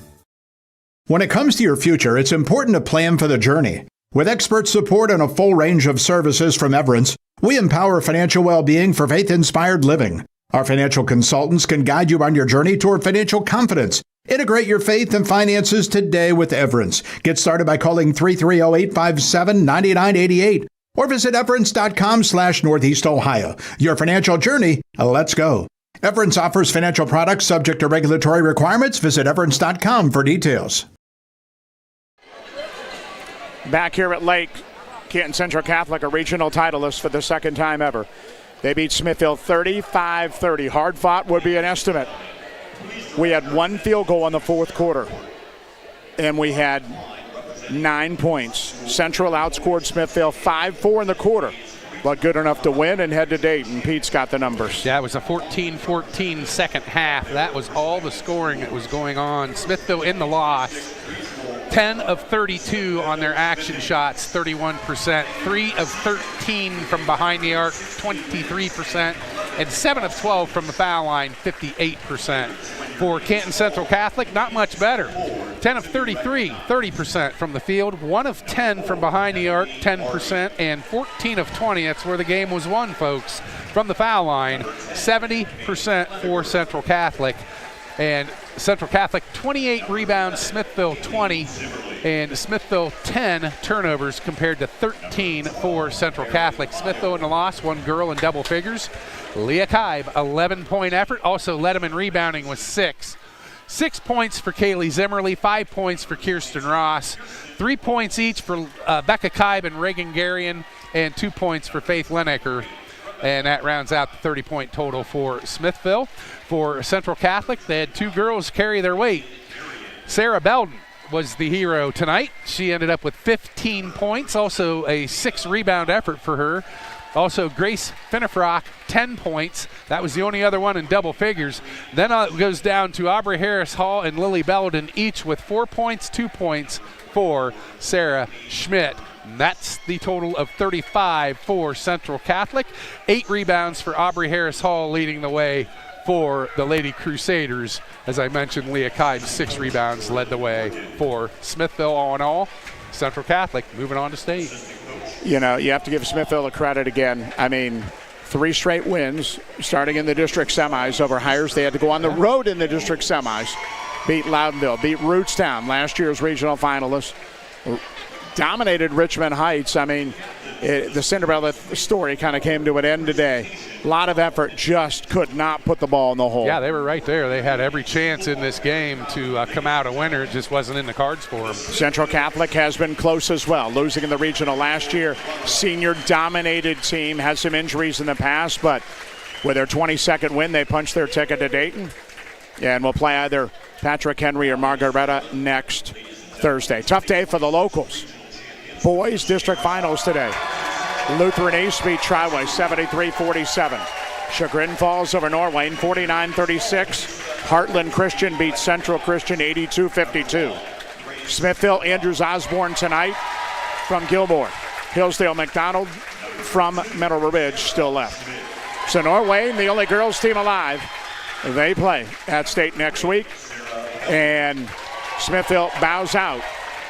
[SPEAKER 6] When it comes to your future, it's important to plan for the journey. With expert support and a full range of services from Everence, we empower financial well-being for faith-inspired living. Our financial consultants can guide you on your journey toward financial confidence. Integrate your faith and finances today with Everence. Get started by calling 330-857-9988 or visit everence.com/Northeast Ohio. Your financial journey, let's go. Everence offers financial products subject to regulatory requirements. Visit everence.com for details.
[SPEAKER 1] Back here at Lake, Canton Central Catholic, a regional titleist for the second time ever. They beat Smithville 35-30. Hard fought would be an estimate. We had 1 field goal in the fourth quarter, and we had 9 points. Central outscored Smithville 5-4 in the quarter. but good enough to win and head to Dayton. Pete's got the numbers.
[SPEAKER 2] Yeah, it was a 14-14 second half. That was all the scoring that was going on. Smithville in the loss. 10 of 32 on their action shots, 31%. 3 of 13 from behind the arc, 23%. And 7 of 12 from the foul line, 58%. For Canton Central Catholic, not much better. 10 of 33, 30% from the field. 1 of 10 from behind the arc, 10%. And 14 of 20, that's where the game was won, folks, from the foul line, 70% for Central Catholic. And Central Catholic 28 rebounds, Smithville 20, and Smithville 10 turnovers compared to 13 for Central Catholic. Smithville in the loss, 1 girl in double figures. Leah Kibe, 11-point effort, also led them in rebounding with 6. 6 points for Kaylee Zimmerly, 5 points for Kirsten Ross, 3 points each for Becca Kibe and Reagan Garion, and 2 points for Faith Lineker. And that rounds out the 30-point total for Smithville. For Central Catholic, they had 2 girls carry their weight. Sarah Belden was the hero tonight. She ended up with 15 points, also a 6-rebound effort for her. Also, Grace Finnefrock, 10 points. That was the only other one in double figures. Then it goes down to Aubrey Harris Hall and Lily Belden, each with 4 points, 2 points for Sarah Schmidt. And that's the total of 35 for Central Catholic. 8 rebounds for Aubrey Harris Hall, leading the way for the Lady Crusaders. As I mentioned, Leah Kibe, 6 rebounds, led the way for Smithville. All in all, Central Catholic moving on to state.
[SPEAKER 1] You know, you have to give Smithville the credit again. I mean, 3 straight wins, starting in the district semis over Hires. They had to go on the road in the district semis. Beat Loudonville, beat Rootstown, last year's regional finalists. Dominated Richmond Heights. I mean, the Cinderella story kind of came to an end today. A lot of effort, just could not put the ball in the hole.
[SPEAKER 2] Yeah, they were right there. They had every chance in this game to come out a winner. It just wasn't in the cards for them.
[SPEAKER 1] Central Catholic has been close as well, losing in the regional last year. Senior-dominated team, has some injuries in the past, but with their 22nd win, they punched their ticket to Dayton. And we'll play either Patrick Henry or Margaretta next Thursday. Tough day for the locals. Boys district finals today. Lutheran East beat Triway 73-47. Chagrin Falls over Norway 49-36. Heartland Christian beat Central Christian 82-52. Smithville Andrews Osborne tonight from Gilmore. Hillsdale McDonald from Middle Ridge still left. So Norway, the only girls team alive, they play at state next week. And Smithville bows out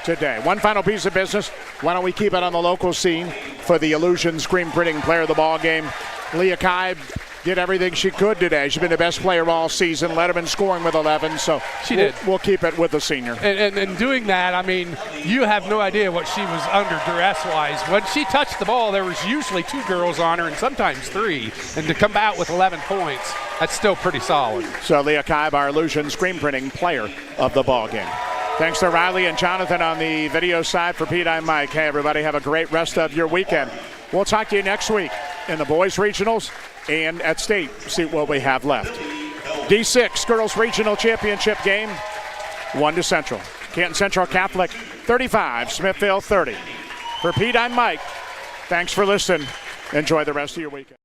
[SPEAKER 1] today. One final piece of business. Why don't we keep it on the local scene for the Illusion Screen Printing Player of the Ball game. Leah Kibe did everything she could today. She's been the best player all season, led them in scoring with 11, so
[SPEAKER 2] she did.
[SPEAKER 1] We'll keep it with the senior.
[SPEAKER 2] And doing that, I mean, you have no idea what she was under duress-wise. When she touched the ball, there was usually 2 girls on her and sometimes 3, and to come out with 11 points, that's still pretty solid.
[SPEAKER 1] So Leah Kibe, our Illusion Screen Printing Player of the Ball game. Thanks to Riley and Jonathan on the video side. For Pete, I'm Mike. Hey, everybody, have a great rest of your weekend. We'll talk to you next week in the boys regionals and at state. See what we have left. D6 Girls Regional Championship game, 1 Central. Canton Central Catholic 35, Smithville 30. For Pete, I'm Mike. Thanks for listening. Enjoy the rest of your weekend.